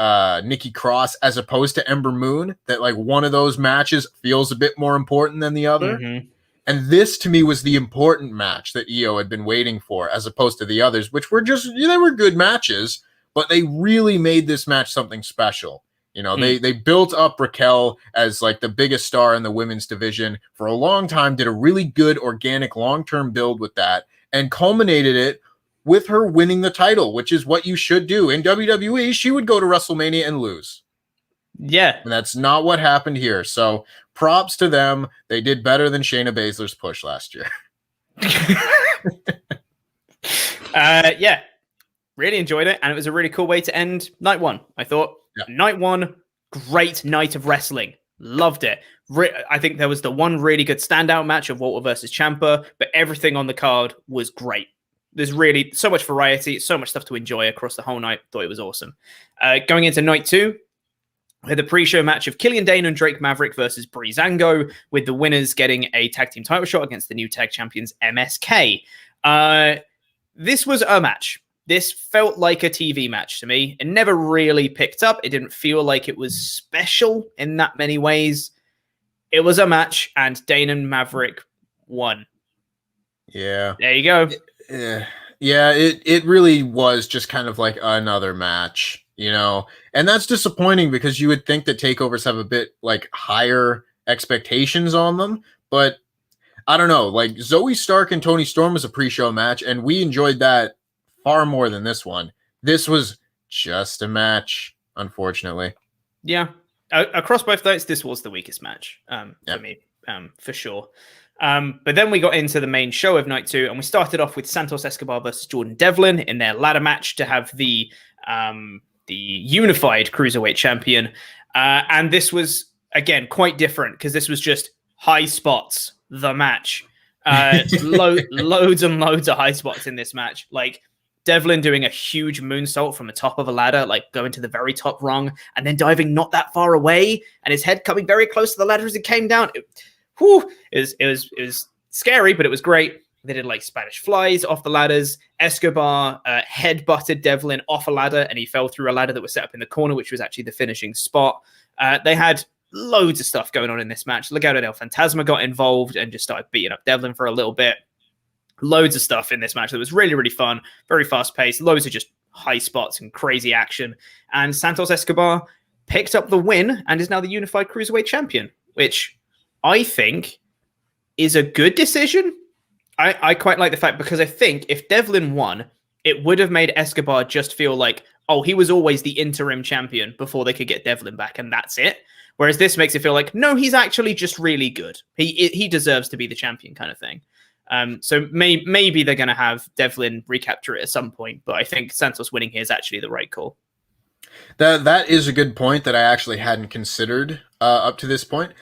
Nikki Cross, as opposed to Ember Moon, that like one of those matches feels a bit more important than the other. And this to me was the important match that Io had been waiting for, as opposed to the others, which were just, they were good matches, but they really made this match something special. They built up Raquel as like the biggest star in the women's division for a long time, did a really good organic long-term build with that, and culminated it with her winning the title, which is what you should do. In WWE, she would go to WrestleMania and lose. Yeah. And that's not what happened here. So props to them. They did better than Shayna Baszler's push last year. Yeah. Really enjoyed it. And it was a really cool way to end night one, I thought. Night one, great night of wrestling. Loved it. I think there was the one really good standout match of Walter versus Ciampa, but everything on the card was great. There's really so much variety, so much stuff to enjoy across the whole night. Thought it was awesome. Going into night 2, we had the pre-show match of Killian, Dain, and Drake Maverick versus Breezango, with the winners getting a tag team title shot against the new tag champions MSK. This was a match. This felt like a TV match to me. It never really picked up. It didn't feel like it was special in that many ways. It was a match, and Dain and Maverick won. Yeah. There you go. It really was just kind of like another match, you know? And that's disappointing because you would think that takeovers have a bit like higher expectations on them, but I don't know. Like Zoey Stark and Toni Storm was a pre-show match, and we enjoyed that far more than this one. This was just a match, unfortunately. Yeah. Across both nights, this was the weakest match for me, for sure. But then we got into the main show of night 2, and we started off with Santos Escobar versus Jordan Devlin in their ladder match to have the unified cruiserweight champion. And this was, again, quite different because this was just high spots, the match. Loads and loads of high spots in this match. Like, Devlin doing a huge moonsault from the top of a ladder, like going to the very top rung, and then diving not that far away, and his head coming very close to the ladder as it came down. It was scary, but it was great. They did like Spanish flies off the ladders. Escobar head butted Devlin off a ladder, and he fell through a ladder that was set up in the corner, which was actually the finishing spot. They had loads of stuff going on in this match. Legado del Fantasma got involved and just started beating up Devlin for a little bit. Loads of stuff in this match that was really, really fun, very fast-paced, loads of just high spots and crazy action. And Santos Escobar picked up the win and is now the unified cruiserweight champion, which I think is a good decision. I quite like the fact, because I think if Devlin won, it would have made Escobar just feel like, oh, he was always the interim champion before they could get Devlin back, and that's it. Whereas this makes it feel like, no, he's actually just really good. He deserves to be the champion kind of thing. So maybe they're going to have Devlin recapture it at some point, but I think Santos winning here is actually the right call. That is a good point that I actually hadn't considered up to this point.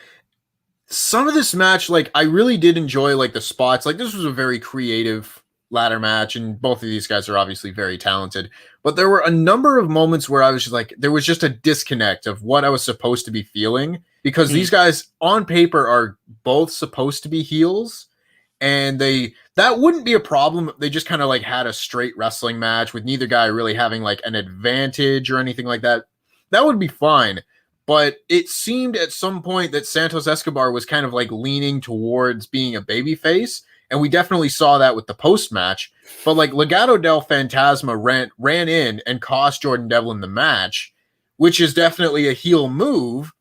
Some of this match, like, I really did enjoy, like, the spots. Like, this was a very creative ladder match, and both of these guys are obviously very talented. But there were a number of moments where I was just like, there was just a disconnect of what I was supposed to be feeling, because these guys on paper are both supposed to be heels. And that wouldn't be a problem if they just kind of like had a straight wrestling match with neither guy really having like an advantage or anything like that. That would be fine. But it seemed at some point that Santos Escobar was kind of like leaning towards being a babyface. And we definitely saw that with the post match. But like Legado del Fantasma ran in and cost Jordan Devlin the match, which is definitely a heel move.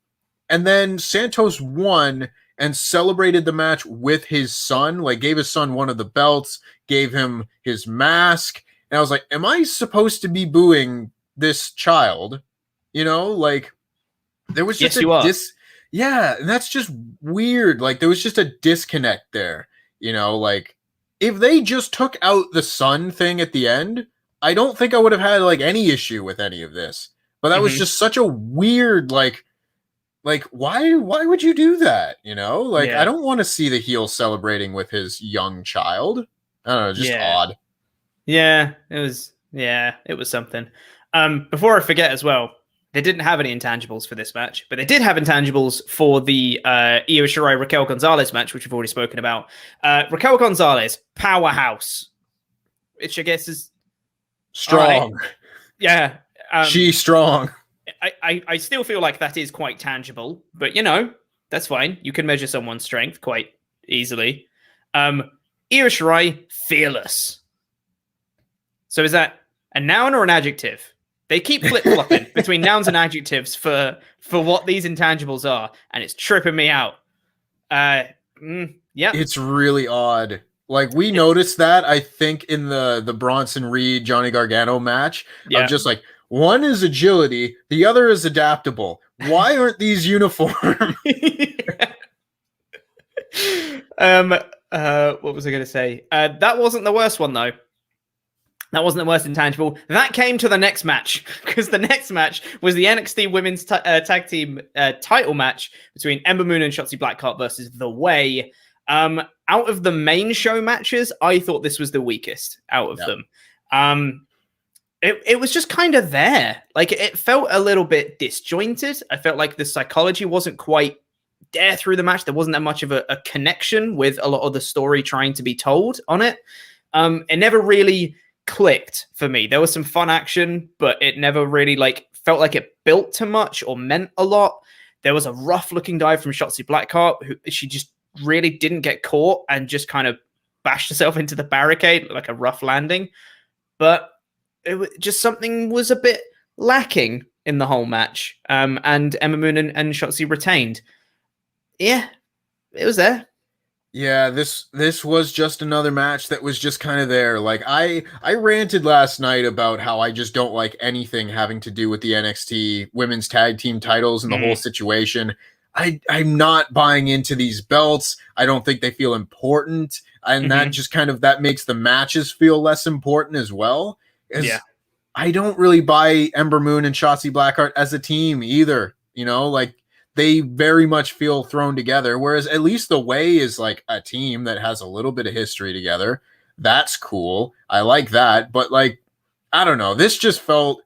And then Santos won and celebrated the match with his son, like gave his son one of the belts, gave him his mask. And I was like, am I supposed to be booing this child? You know, like there was just yeah, and that's just weird. Like there was just a disconnect there, you know, like if they just took out the son thing at the end, I don't think I would have had like any issue with any of this. But that was just such a weird, like why would you do that? You know, like I don't want to see the heel celebrating with his young child. I don't know, just odd. Yeah, it was something. Before I forget as well, they didn't have any intangibles for this match, but they did have intangibles for the Io Shirai Raquel Gonzalez match, which we've already spoken about. Raquel Gonzalez, powerhouse, which I guess is strong. Right. Yeah, she's strong. I still feel like that is quite tangible, but you know, that's fine. You can measure someone's strength quite easily. Io Shirai, fearless. So is that a noun or an adjective? They keep flip-flopping between nouns and adjectives for what these intangibles are, and it's tripping me out. Yeah. It's really odd. Like, we noticed that, I think, in the Bronson Reed, Johnny Gargano match. Yeah. Of just like, one is agility, the other is adaptable. Why aren't these uniform? What was I going to say? That wasn't the worst one, though. That wasn't the worst intangible. That came to the next match, because the next match was the NXT Women's Tag Team title match between Ember Moon and Shotzi Blackheart versus The Way. Out of the main show matches, I thought this was the weakest out of them. It was just kind of there. Like, it felt a little bit disjointed. I felt like the psychology wasn't quite there through the match. There wasn't that much of a connection with a lot of the story trying to be told on it. It never really clicked for me. There was some fun action, but it never really felt like it built too much or meant a lot. There was a rough looking dive from Shotzi Blackheart, who she just really didn't get caught and just kind of bashed herself into the barricade, like a rough landing. But it was just, something was a bit lacking in the whole match. And Ember Moon and Shotzi retained. Yeah, it was there. Yeah, this was just another match that was just kind of there. Like, I ranted last night about how I just don't like anything having to do with the NXT women's tag team titles and the whole situation. I'm not buying into these belts. I don't think they feel important. And that just that makes the matches feel less important as well. Yeah. I don't really buy Ember Moon and Shotzi Blackheart as a team either. You know, like, they very much feel thrown together, whereas at least The Way is like a team that has a little bit of history together. That's cool. I like that. But like, I don't know. This just felt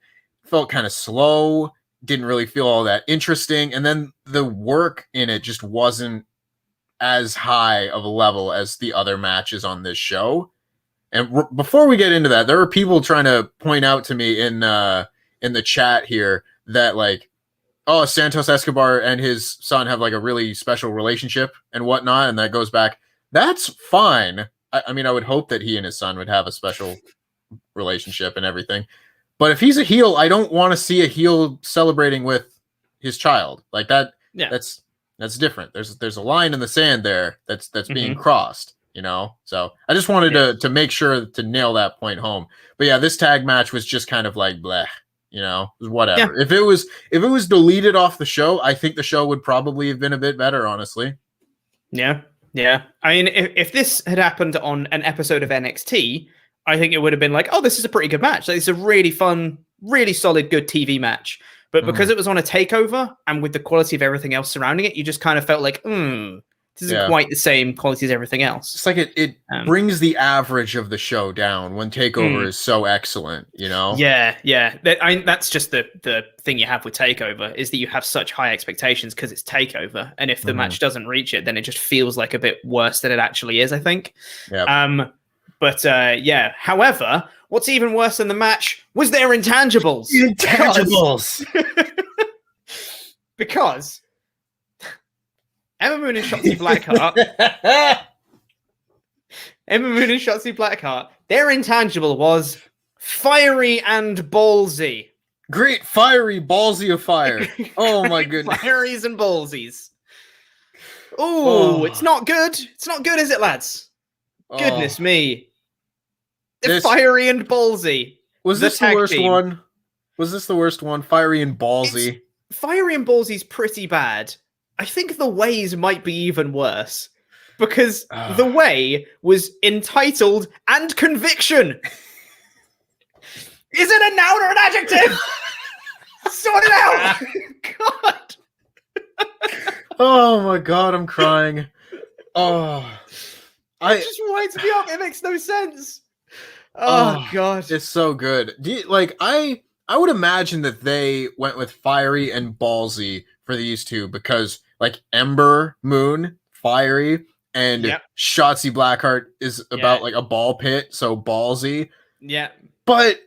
kind of slow. Didn't really feel all that interesting. And then the work in it just wasn't as high of a level as the other matches on this show. And before we get into that, there are people trying to point out to me in the chat here that like, oh, Santos Escobar and his son have like a really special relationship and whatnot. And that goes back. That's fine. I mean, I would hope that he and his son would have a special relationship and everything. But if he's a heel, I don't want to see a heel celebrating with his child like that. Yeah. That's different. There's a line in the sand there that's being crossed, you know? So I just wanted to make sure to nail that point home. But yeah, this tag match was just kind of like bleh. You know, whatever. Yeah. If it was deleted off the show, I think the show would probably have been a bit better, honestly. Yeah. I mean, if this had happened on an episode of NXT, I think it would have been like, oh, this is a pretty good match. Like, it's a really fun, really solid, good TV match. But because it was on a takeover and with the quality of everything else surrounding it, you just kind of felt like, this isn't quite the same quality as everything else. It's like it brings the average of the show down when TakeOver is so excellent, you know? Yeah. That's just the thing you have with TakeOver, is that you have such high expectations because it's TakeOver. And if the match doesn't reach it, then it just feels like a bit worse than it actually is, I think. Yep. However, what's even worse than the match was their intangibles. Because Ember Moon and Shotzi Blackheart, their intangible was fiery and ballsy. Great, fiery, ballsy of fire. Oh my goodness. Fieries and ballsies. Ooh, it's not good. It's not good, is it, lads? Goodness me. They're fiery and ballsy. Was this the worst one? Was this the worst one? Fiery and ballsy. Fiery and ballsy's pretty bad. I think The Way's might be even worse, because The Way was entitled and conviction. Is it a noun or an adjective? Sort it out. God. Oh my God, I'm crying. Oh, it just winds me up. It makes no sense. Oh God, it's so good. I would imagine that they went with fiery and ballsy for these two because, like, Ember Moon, fiery, and Shotzi Blackheart is about like a ball pit, so ballsy. Yeah, but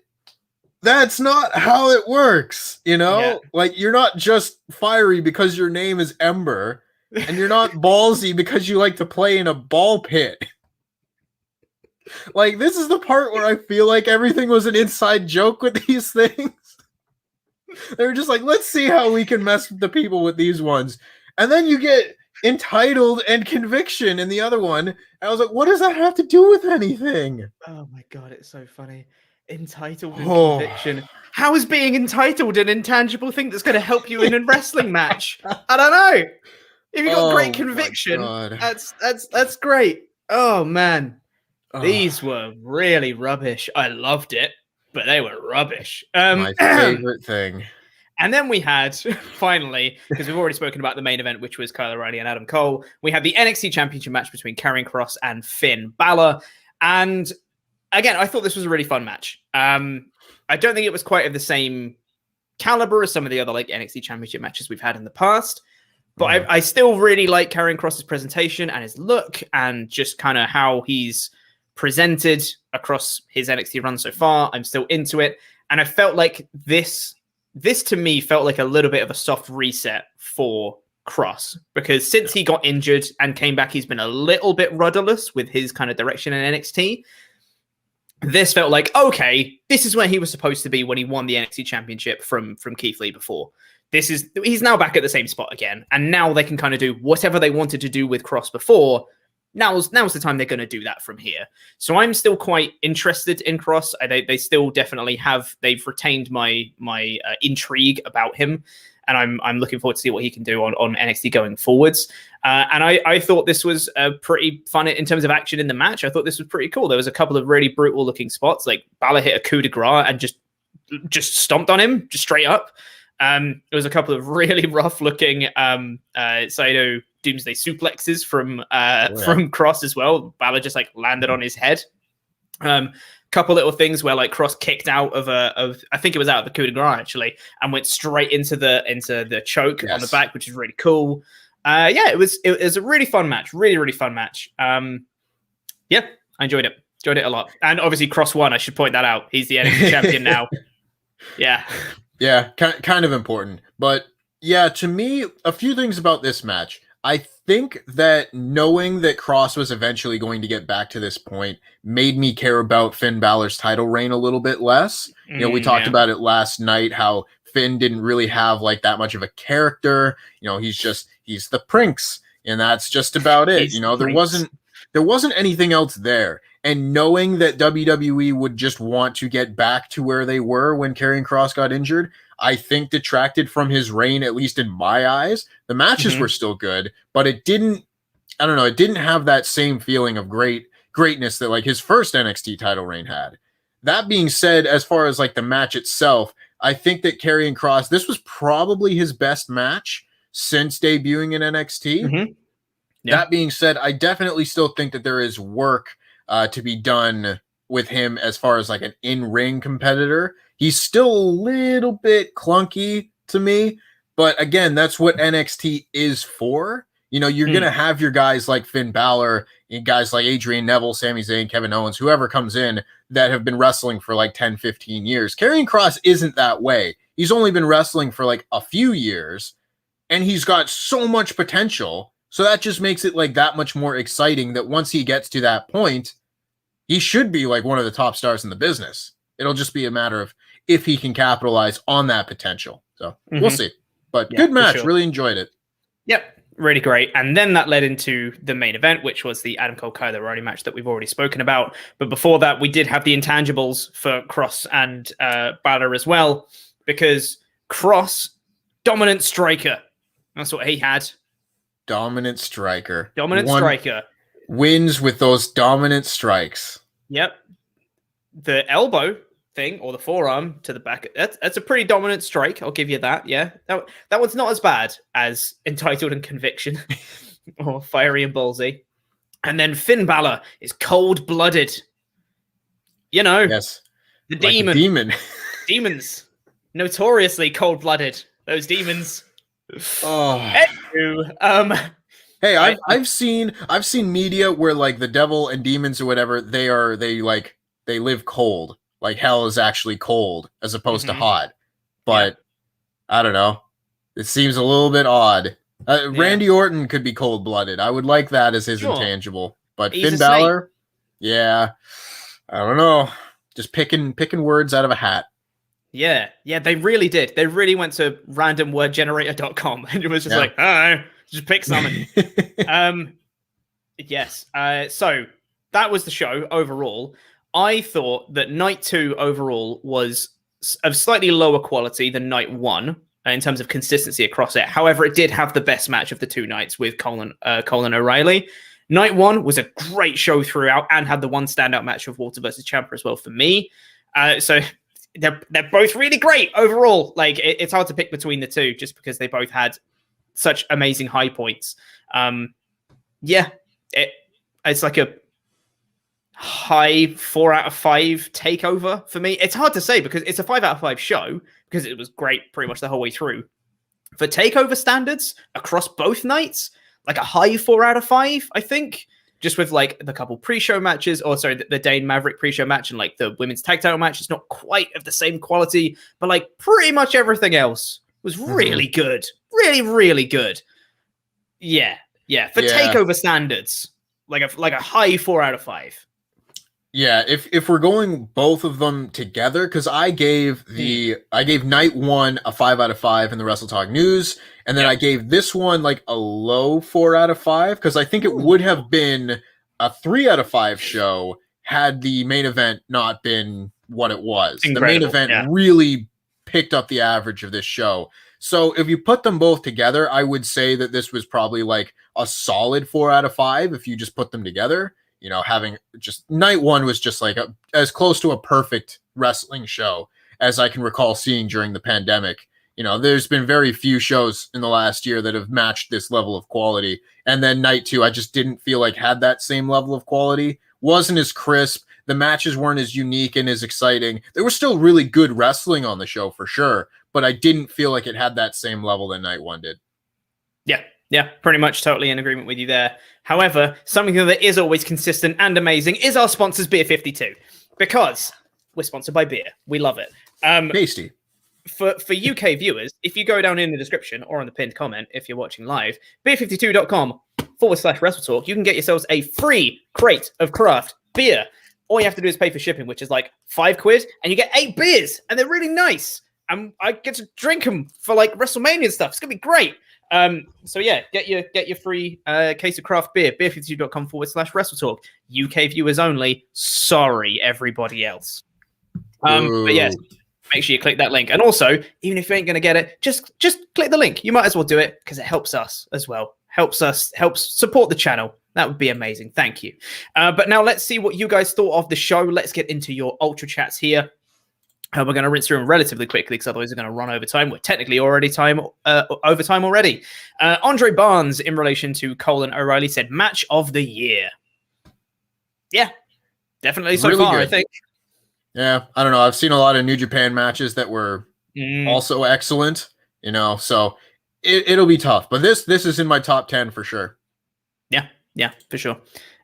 that's not how it works, you know? Yeah. Like, you're not just fiery because your name is Ember, and you're not ballsy because you like to play in a ball pit. Like, this is the part where I feel like everything was an inside joke with these things. They were just like, let's see how we can mess with the people with these ones. And then you get entitled and conviction in the other one. And I was like, what does that have to do with anything? Oh my God, it's so funny. Entitled and conviction. How is being entitled an intangible thing that's going to help you in a wrestling match? I don't know. If you got great conviction, that's great. Oh man. These were really rubbish. I loved it, but they were rubbish. My favorite thing. And then we had, finally, because we've already spoken about the main event, which was Kyle O'Reilly and Adam Cole, we had the NXT Championship match between Karrion Kross and Finn Balor. And again, I thought this was a really fun match. I don't think it was quite of the same caliber as some of the other like NXT Championship matches we've had in the past. But I still really like Karrion Kross's presentation and his look and just kind of how he's presented across his NXT run so far. I'm still into it. And I felt like this to me felt like a little bit of a soft reset for Kross, because since he got injured and came back, he's been a little bit rudderless with his kind of direction in NXT. This felt like, okay, this is where he was supposed to be when he won the NXT Championship from Keith Lee before. He's now back at the same spot again, and now they can kind of do whatever they wanted to do with Kross before. Now's the time they're going to do that from here. So I'm still quite interested in Kross. They still definitely they've retained my intrigue about him, and I'm looking forward to see what he can do on NXT going forwards. And I thought this was pretty fun in terms of action in the match. I thought this was pretty cool. There was a couple of really brutal looking spots, like Balor hit a coup de grace and just stomped on him, just straight up. There was a couple of really rough looking Saito Doomsday suplexes from Kross as well. Balor just like landed on his head. Couple little things where like Kross kicked out of I think it was out of the coup de grace actually, and went straight into the choke on the back, which is really cool. It was a really fun match, really fun match. I enjoyed it a lot, and obviously Kross won. I should point that out. He's the NXT champion now. Yeah, kind of important. But yeah, to me, a few things about this match. I think that knowing that Kross was eventually going to get back to this point made me care about Finn Balor's title reign a little bit less. We talked about it last night, how Finn didn't really have like that much of a character. He's the Prince, and that's just about it. There wasn't anything else there. And knowing that WWE would just want to get back to where they were when Karrion Kross got injured, I think detracted from his reign, at least in my eyes. The matches were still good, but it didn't have that same feeling of greatness that like his first NXT title reign had. That being said, as far as like the match itself, I think that Karrion Kross, this was probably his best match since debuting in NXT. That being said, I definitely still think that there is work to be done with him as far as like an in-ring competitor. He's still a little bit clunky to me, but again, that's what NXT is for. You're going to have your guys like Finn Balor and guys like Adrian Neville, Sami Zayn, Kevin Owens, whoever comes in that have been wrestling for like 10, 15 years. Karrion Kross isn't that way. He's only been wrestling for like a few years, and he's got so much potential. So that just makes it like that much more exciting that once he gets to that point, he should be like one of the top stars in the business. It'll just be a matter of if he can capitalize on that potential. So we'll see. But good match. Sure. Really enjoyed it. Yep. Really great. And then that led into the main event, which was the Adam Cole Kyle O'Reilly match that we've already spoken about. But before that, we did have the intangibles for Kross and Balor as well, because Kross, dominant striker. That's what he had. Dominant striker. Striker. Wins with those dominant strikes. Yep. The elbow thing, or the forearm to the back, that's a pretty dominant strike. I'll give you that. Yeah. That one's not as bad as Entitled and Conviction or Fiery and Ballsy. And then Finn Balor is cold-blooded. Yes. The like demon. Demon. Demons. Notoriously cold-blooded. Those demons. Oh. Anywho, hey, I've seen media where like the devil and demons or whatever, they live cold. Like hell is actually cold as opposed to hot. But I don't know. It seems a little bit odd. Randy Orton could be cold-blooded. I would like that as his intangible. But Finn Balor, I don't know. Just picking words out of a hat. Yeah, they really did. They really went to randomwordgenerator.com and it was just like, oh, just pick something. Yes. So that was the show overall. I thought that night 2 overall was of slightly lower quality than night 1 in terms of consistency across it. However, it did have the best match of the 2 nights with Cole and O'Reilly. Night one was a great show throughout and had the one standout match of Walter versus Ciampa as well for me. So they're both really great overall. Like it's hard to pick between the two just because they both had such amazing high points. It's like a high 4 out of 5 takeover for me. It's hard to say because it's a 5 out of 5 show because it was great pretty much the whole way through. For takeover standards across both nights, like a high 4 out of 5, I think. Just with like the couple pre-show matches, or sorry, the Dain Maverick pre-show match and like the women's tag title match. It's not quite of the same quality, but like pretty much everything else was really good. Really, really good. Yeah. For takeover standards, like a high 4 out of 5. Yeah, if we're going both of them together, because I gave night one a 5 out of 5 in the WrestleTalk news, and then I gave this one like a low 4 out of 5 because I think it would have been a 3 out of 5 show had the main event not been what it was. Incredible. The main event really picked up the average of this show. So if you put them both together, I would say that this was probably like a solid 4 out of 5 if you just put them together. You know, having just night one was just like as close to a perfect wrestling show as I can recall seeing during the pandemic. You know, there's been very few shows in the last year that have matched this level of quality. And then night two, I just didn't feel like had that same level of quality. Wasn't as crisp. The matches weren't as unique and as exciting. There was still really good wrestling on the show for sure, but I didn't feel like it had that same level that night one did. Yeah, pretty much totally in agreement with you there. However, something that is always consistent and amazing is our sponsors, Beer 52, because we're sponsored by beer. We love it. Tasty. For UK viewers, if you go down in the description or on the pinned comment, if you're watching live, beer52.com/WrestleTalk, you can get yourselves a free crate of craft beer. All you have to do is pay for shipping, which is like £5, and you get 8 beers, and they're really nice. And I get to drink them for like WrestleMania and stuff. It's gonna be great. So yeah, get your free case of craft beer, beer52.com/WrestleTalk. UK viewers only. Sorry, everybody else. But yes, make sure you click that link. And also, even if you ain't gonna get it, just click the link. You might as well do it because it helps us as well. Helps support the channel. That would be amazing. Thank you. But now let's see what you guys thought of the show. Let's get into your Ultra Chats here. We're going to rinse through them relatively quickly because otherwise we're going to run over time. We're technically already over time already. Andre Barnes, in relation to Cole and O'Reilly, said match of the year. Yeah, definitely so really far, good. I think. Yeah, I don't know. I've seen a lot of New Japan matches that were also excellent, you know, so it'll be tough. But this is in my top 10 for sure. Yeah, for sure.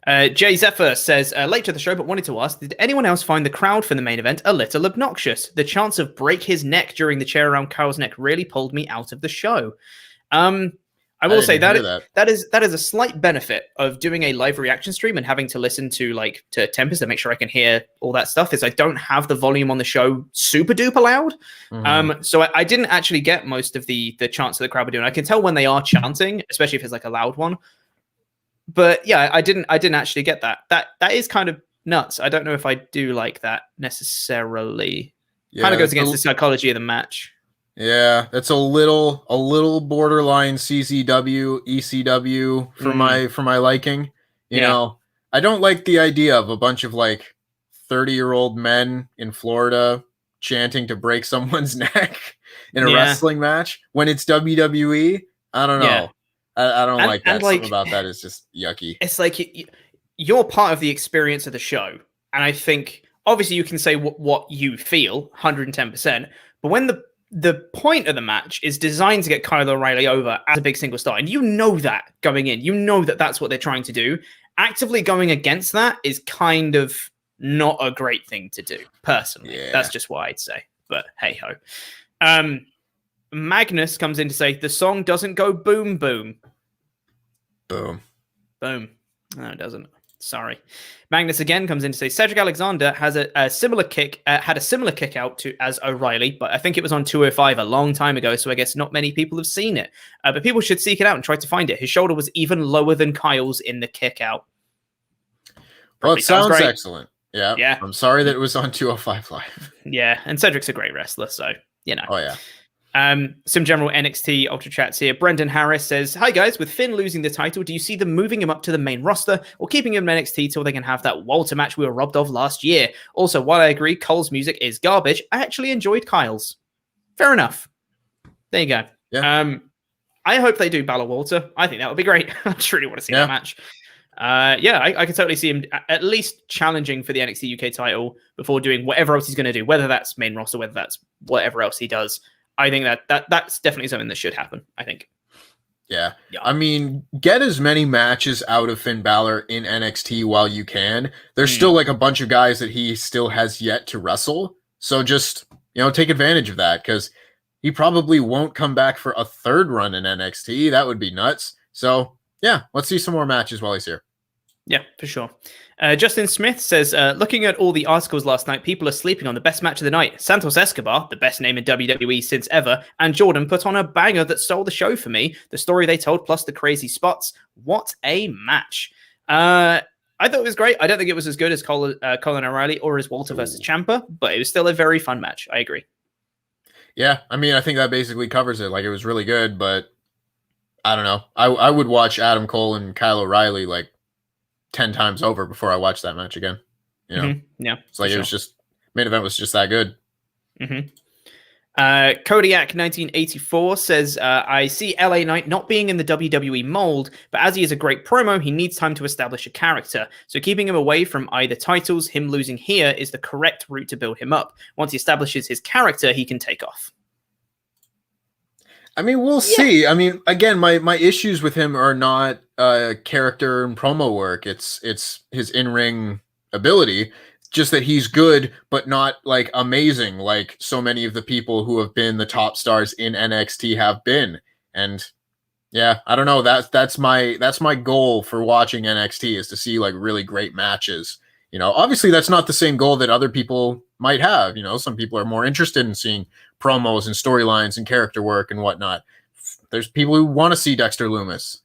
Jay Zephyr says, late to the show, but wanted to ask, did anyone else find the crowd for the main event a little obnoxious? The chance of break his neck during the chair around Kyle's neck really pulled me out of the show. I will say that is a slight benefit of doing a live reaction stream and having to listen to Tempest to make sure I can hear all that stuff is I don't have the volume on the show super duper loud. So I didn't actually get most of the chants that the crowd were doing. I can tell when they are chanting, especially if it's like a loud one. But yeah, I didn't actually get that. That is kind of nuts. I don't know if I do like that necessarily. Yeah, kind of goes against the psychology of the match. Yeah, that's a little borderline CZW, ECW for my liking. You know, I don't like the idea of a bunch of like 30-year-old men in Florida chanting to break someone's neck in a wrestling match when it's WWE. I don't know. Yeah. I don't like that. Something about that is just yucky. It's like you're part of the experience of the show. And I think, obviously, you can say what you feel, 110%. But when the point of the match is designed to get Kyle O'Reilly over as a big single star, and you know that going in, you know that that's what they're trying to do, actively going against that is kind of not a great thing to do, personally. Yeah. That's just what I'd say. But hey-ho. Magnus comes in to say, the song doesn't go boom, boom. Boom. Boom. No, it doesn't. Sorry. Magnus again comes in to say, Cedric Alexander has a similar kick, had a similar kick out as O'Reilly, but I think it was on 205 a long time ago, so I guess not many people have seen it. But people should seek it out and try to find it. His shoulder was even lower than Kyle's in the kick out. Well, it sounds excellent. Yeah. I'm sorry that it was on 205 Live. Yeah, and Cedric's a great wrestler, so, you know. Oh, yeah. Some general NXT Ultra Chats here. Brendan Harris says, hi guys, with Finn losing the title, do you see them moving him up to the main roster or keeping him in NXT till they can have that Walter match we were robbed of last year? Also, while I agree Cole's music is garbage, I actually enjoyed Kyle's. Fair enough. There you go. Yeah. I hope they do Balor Walter. I think that would be great. I just really want to see that match. I can totally see him at least challenging for the NXT UK title before doing whatever else he's going to do, whether that's main roster, whether that's whatever else he does. I think that's definitely something that should happen, I think. Yeah. I mean, get as many matches out of Finn Balor in NXT while you can. There's still like a bunch of guys that he still has yet to wrestle. So just, take advantage of that, because he probably won't come back for a third run in NXT. That would be nuts. So yeah, let's see some more matches while he's here. Yeah, for sure. Justin Smith says, looking at all the articles last night, people are sleeping on the best match of the night. Santos Escobar, the best name in WWE since ever, and Jordan put on a banger that stole the show for me. The story they told plus the crazy spots. What a match. I thought it was great. I don't think it was as good as Colin O'Reilly or as Walter versus Ciampa, but it was still a very fun match. I agree. Yeah, I mean, I think that basically covers it. Like, it was really good, but I don't know. I would watch Adam Cole and Kyle O'Reilly like 10 times over before I watch that match again. Yeah, it's like it was just main event was just that good. Kodiak 1984 says, I see LA Knight not being in the WWE mold, but as he is a great promo, he needs time to establish a character. So keeping him away from either titles, him losing here is the correct route to build him up. Once he establishes his character, he can take off. I mean, we'll see. I mean, again, my issues with him are not character and promo work. It's his in-ring ability. Just that he's good, but not like amazing, like so many of the people who have been the top stars in NXT have been. And yeah, I don't know. That's my goal for watching NXT, is to see like really great matches. Obviously that's not the same goal that other people might have. Some people are more interested in seeing promos and storylines and character work and whatnot. There's people who want to see Dexter Lumis,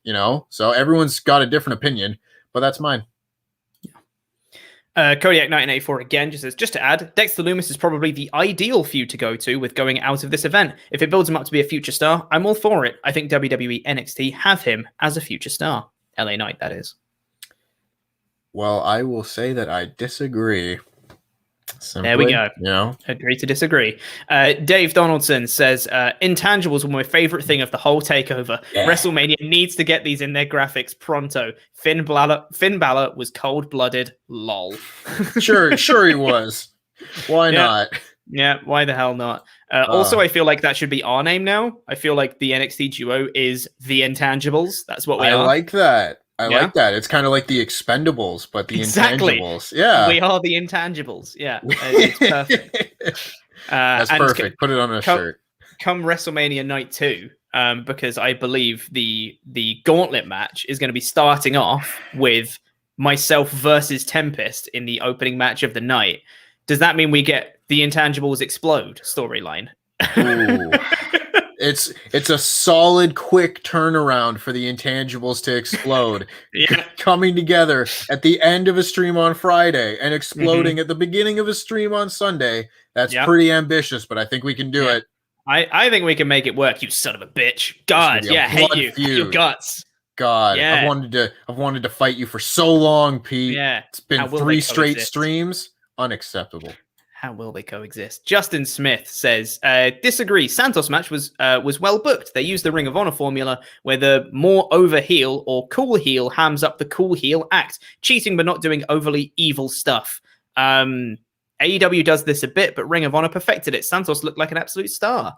so everyone's got a different opinion, but that's mine. Kodiak 1984 again just says, just to add, Dexter Lumis is probably the ideal feud to go to with going out of this event. If it builds him up to be a future star, I'm all for it. I think WWE NXT have him as a future star. LA Knight, that is. Well, I will say that I disagree. Simply, there we go. Agree to disagree. Dave Donaldson says, intangibles were my favorite thing of the whole takeover. Yeah. WrestleMania needs to get these in their graphics pronto. Finn Balor was cold-blooded. Lol. Sure he was. Why not? Yeah, why the hell not? Also, I feel like that should be our name now. I feel like the NXT duo is the Intangibles. That's what we are. I like that. I like that. It's kind of like the Expendables, but the Intangibles. Yeah. We are the Intangibles. Yeah. It's perfect. That's perfect. Put it on a shirt. Come WrestleMania Night 2, because I believe the Gauntlet match is going to be starting off with myself versus Tempest in the opening match of the night. Does that mean we get the Intangibles explode storyline? Ooh. It's a solid, quick turnaround for the Intangibles to explode. Coming together at the end of a stream on Friday and exploding at the beginning of a stream on Sunday. That's pretty ambitious, but I think we can do it. I think we can make it work, you son of a bitch. God, hate you. Hate your guts. God, I've wanted to fight you for so long, Pete. Yeah. It's been 3 straight streams. Unacceptable. How will they coexist? Justin Smith says, disagree. Santos match was well booked. They used the Ring of Honor formula where the more over heel or cool heel hams up the cool heel act, cheating but not doing overly evil stuff. AEW does this a bit, but Ring of Honor perfected it. Santos looked like an absolute star.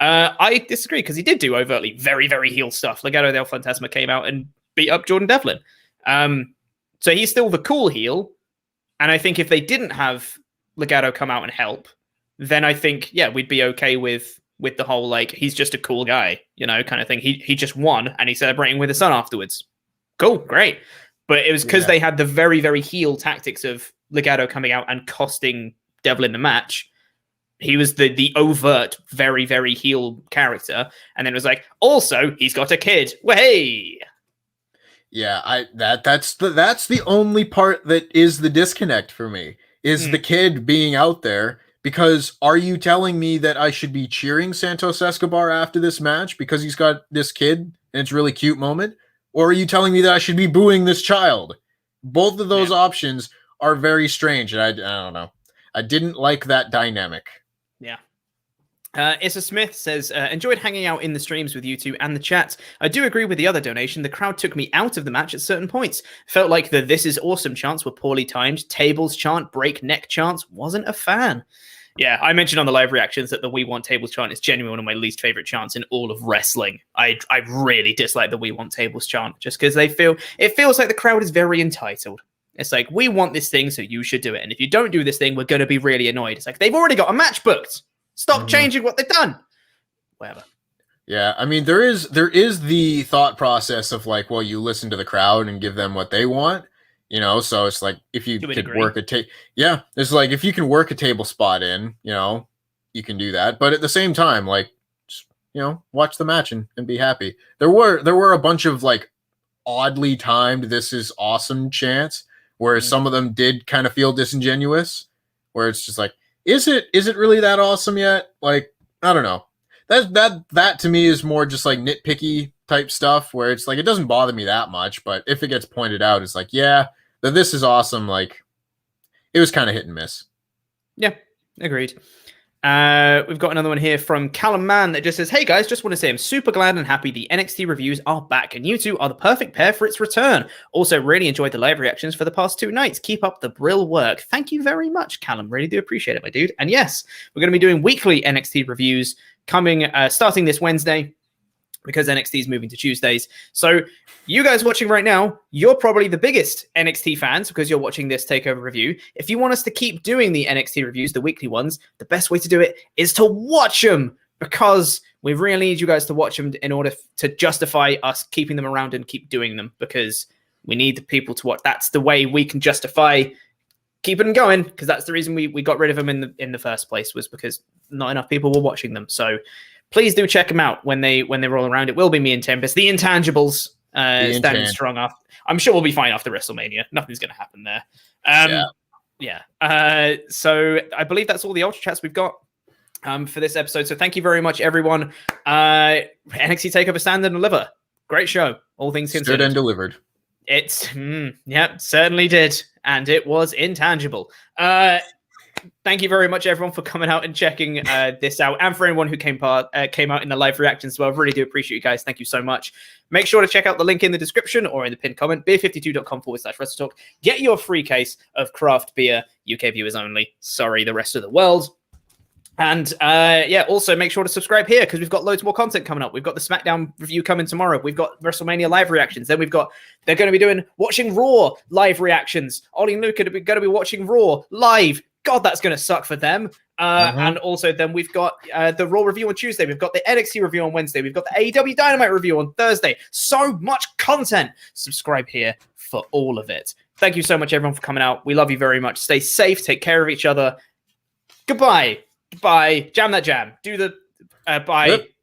I disagree, because he did do overtly very, very heel stuff. Legado del Fantasma came out and beat up Jordan Devlin. So he's still the cool heel. And I think if they didn't have Legado come out and help, then I think we'd be okay with the whole like he's just a cool guy, kind of thing. He just won and he's celebrating with his son afterwards. Cool, great. But it was because they had the very, very heel tactics of Legado coming out and costing Devlin the match. He was the overt, very, very heel character, and then it was like, also he's got a kid. Way. Yeah, that's the only part that is the disconnect for me. Is the kid being out there Because are you telling me that I should be cheering Santos Escobar after this match because he's got this kid and it's a really cute moment? Or are you telling me that I should be booing this child? Both of those options are very strange, and I don't know. I didn't like that dynamic. Yeah. Issa Smith says, enjoyed hanging out in the streams with you two and the chat. I do agree with the other donation. The crowd took me out of the match at certain points. Felt like the "this is awesome" chants were poorly timed. Tables chant, breakneck chants, wasn't a fan. Yeah, I mentioned on the live reactions that the "We Want Tables" chant is genuinely one of my least favorite chants in all of wrestling. I really dislike the "We Want Tables" chant just because it feels like the crowd is very entitled. It's like, we want this thing, so you should do it. And if you don't do this thing, we're going to be really annoyed. It's like, they've already got a match booked. Stop changing what they've done. Whatever. Yeah, I mean, there is the thought process of like, well, you listen to the crowd and give them what they want, so it's like, if you could work it's like, if you can work a table spot in, you can do that. But at the same time, like, just, watch the match and be happy. There were a bunch of like oddly timed "this is awesome" chants where some of them did kind of feel disingenuous, where it's just like, is it really that awesome yet? Like, I don't know. That to me is more just like nitpicky type stuff, where it's like, it doesn't bother me that much, but if it gets pointed out, it's like, yeah, "this is awesome." Like, it was kind of hit and miss. Yeah, agreed. We've got another one here from Callum Mann that just says, "Hey guys, just want to say I'm super glad and happy the NXT reviews are back, and you two are the perfect pair for its return. Also, really enjoyed the live reactions for the past 2 nights. Keep up the brill work." Thank you very much, Callum. Really do appreciate it, my dude. And yes, we're going to be doing weekly NXT reviews starting this Wednesday, because NXT is moving to Tuesdays. So you guys watching right now, you're probably the biggest NXT fans because you're watching this takeover review. If you want us to keep doing the NXT reviews, the weekly ones, the best way to do it is to watch them, because we really need you guys to watch them in order to justify us keeping them around and keep doing them, because we need the people to watch. That's the way we can justify keeping them going, because that's the reason we got rid of them in the first place, was because not enough people were watching them. So please do check them out when they roll around. It will be me and Tempest, the Intangibles, standing strong off. I'm sure we'll be fine after WrestleMania. Nothing's going to happen there. So I believe that's all the Ultra Chats we've got for this episode. So thank you very much, everyone. NXT TakeOver Stand and Deliver. Great show. All things considered. Stood and delivered. It's certainly did, and it was intangible. Thank you very much, everyone, for coming out and checking this out, and for anyone who came out in the live reactions as well. I really do appreciate you guys. Thank you so much. Make sure to check out the link in the description or in the pinned comment, beer52.com/WrestleTalk. Get your free case of craft beer, UK viewers only. Sorry, the rest of the world. And also make sure to subscribe here, because we've got loads more content coming up. We've got the SmackDown review coming tomorrow. We've got WrestleMania live reactions. Then they're going to be watching Raw live reactions. Ollie and Luke are going to be watching Raw live. God, that's going to suck for them. And also then we've got the Raw review on Tuesday. We've got the NXT review on Wednesday. We've got the AEW Dynamite review on Thursday. So much content. Subscribe here for all of it. Thank you so much, everyone, for coming out. We love you very much. Stay safe. Take care of each other. Goodbye. Bye. Jam that jam. Do the bye. Yep.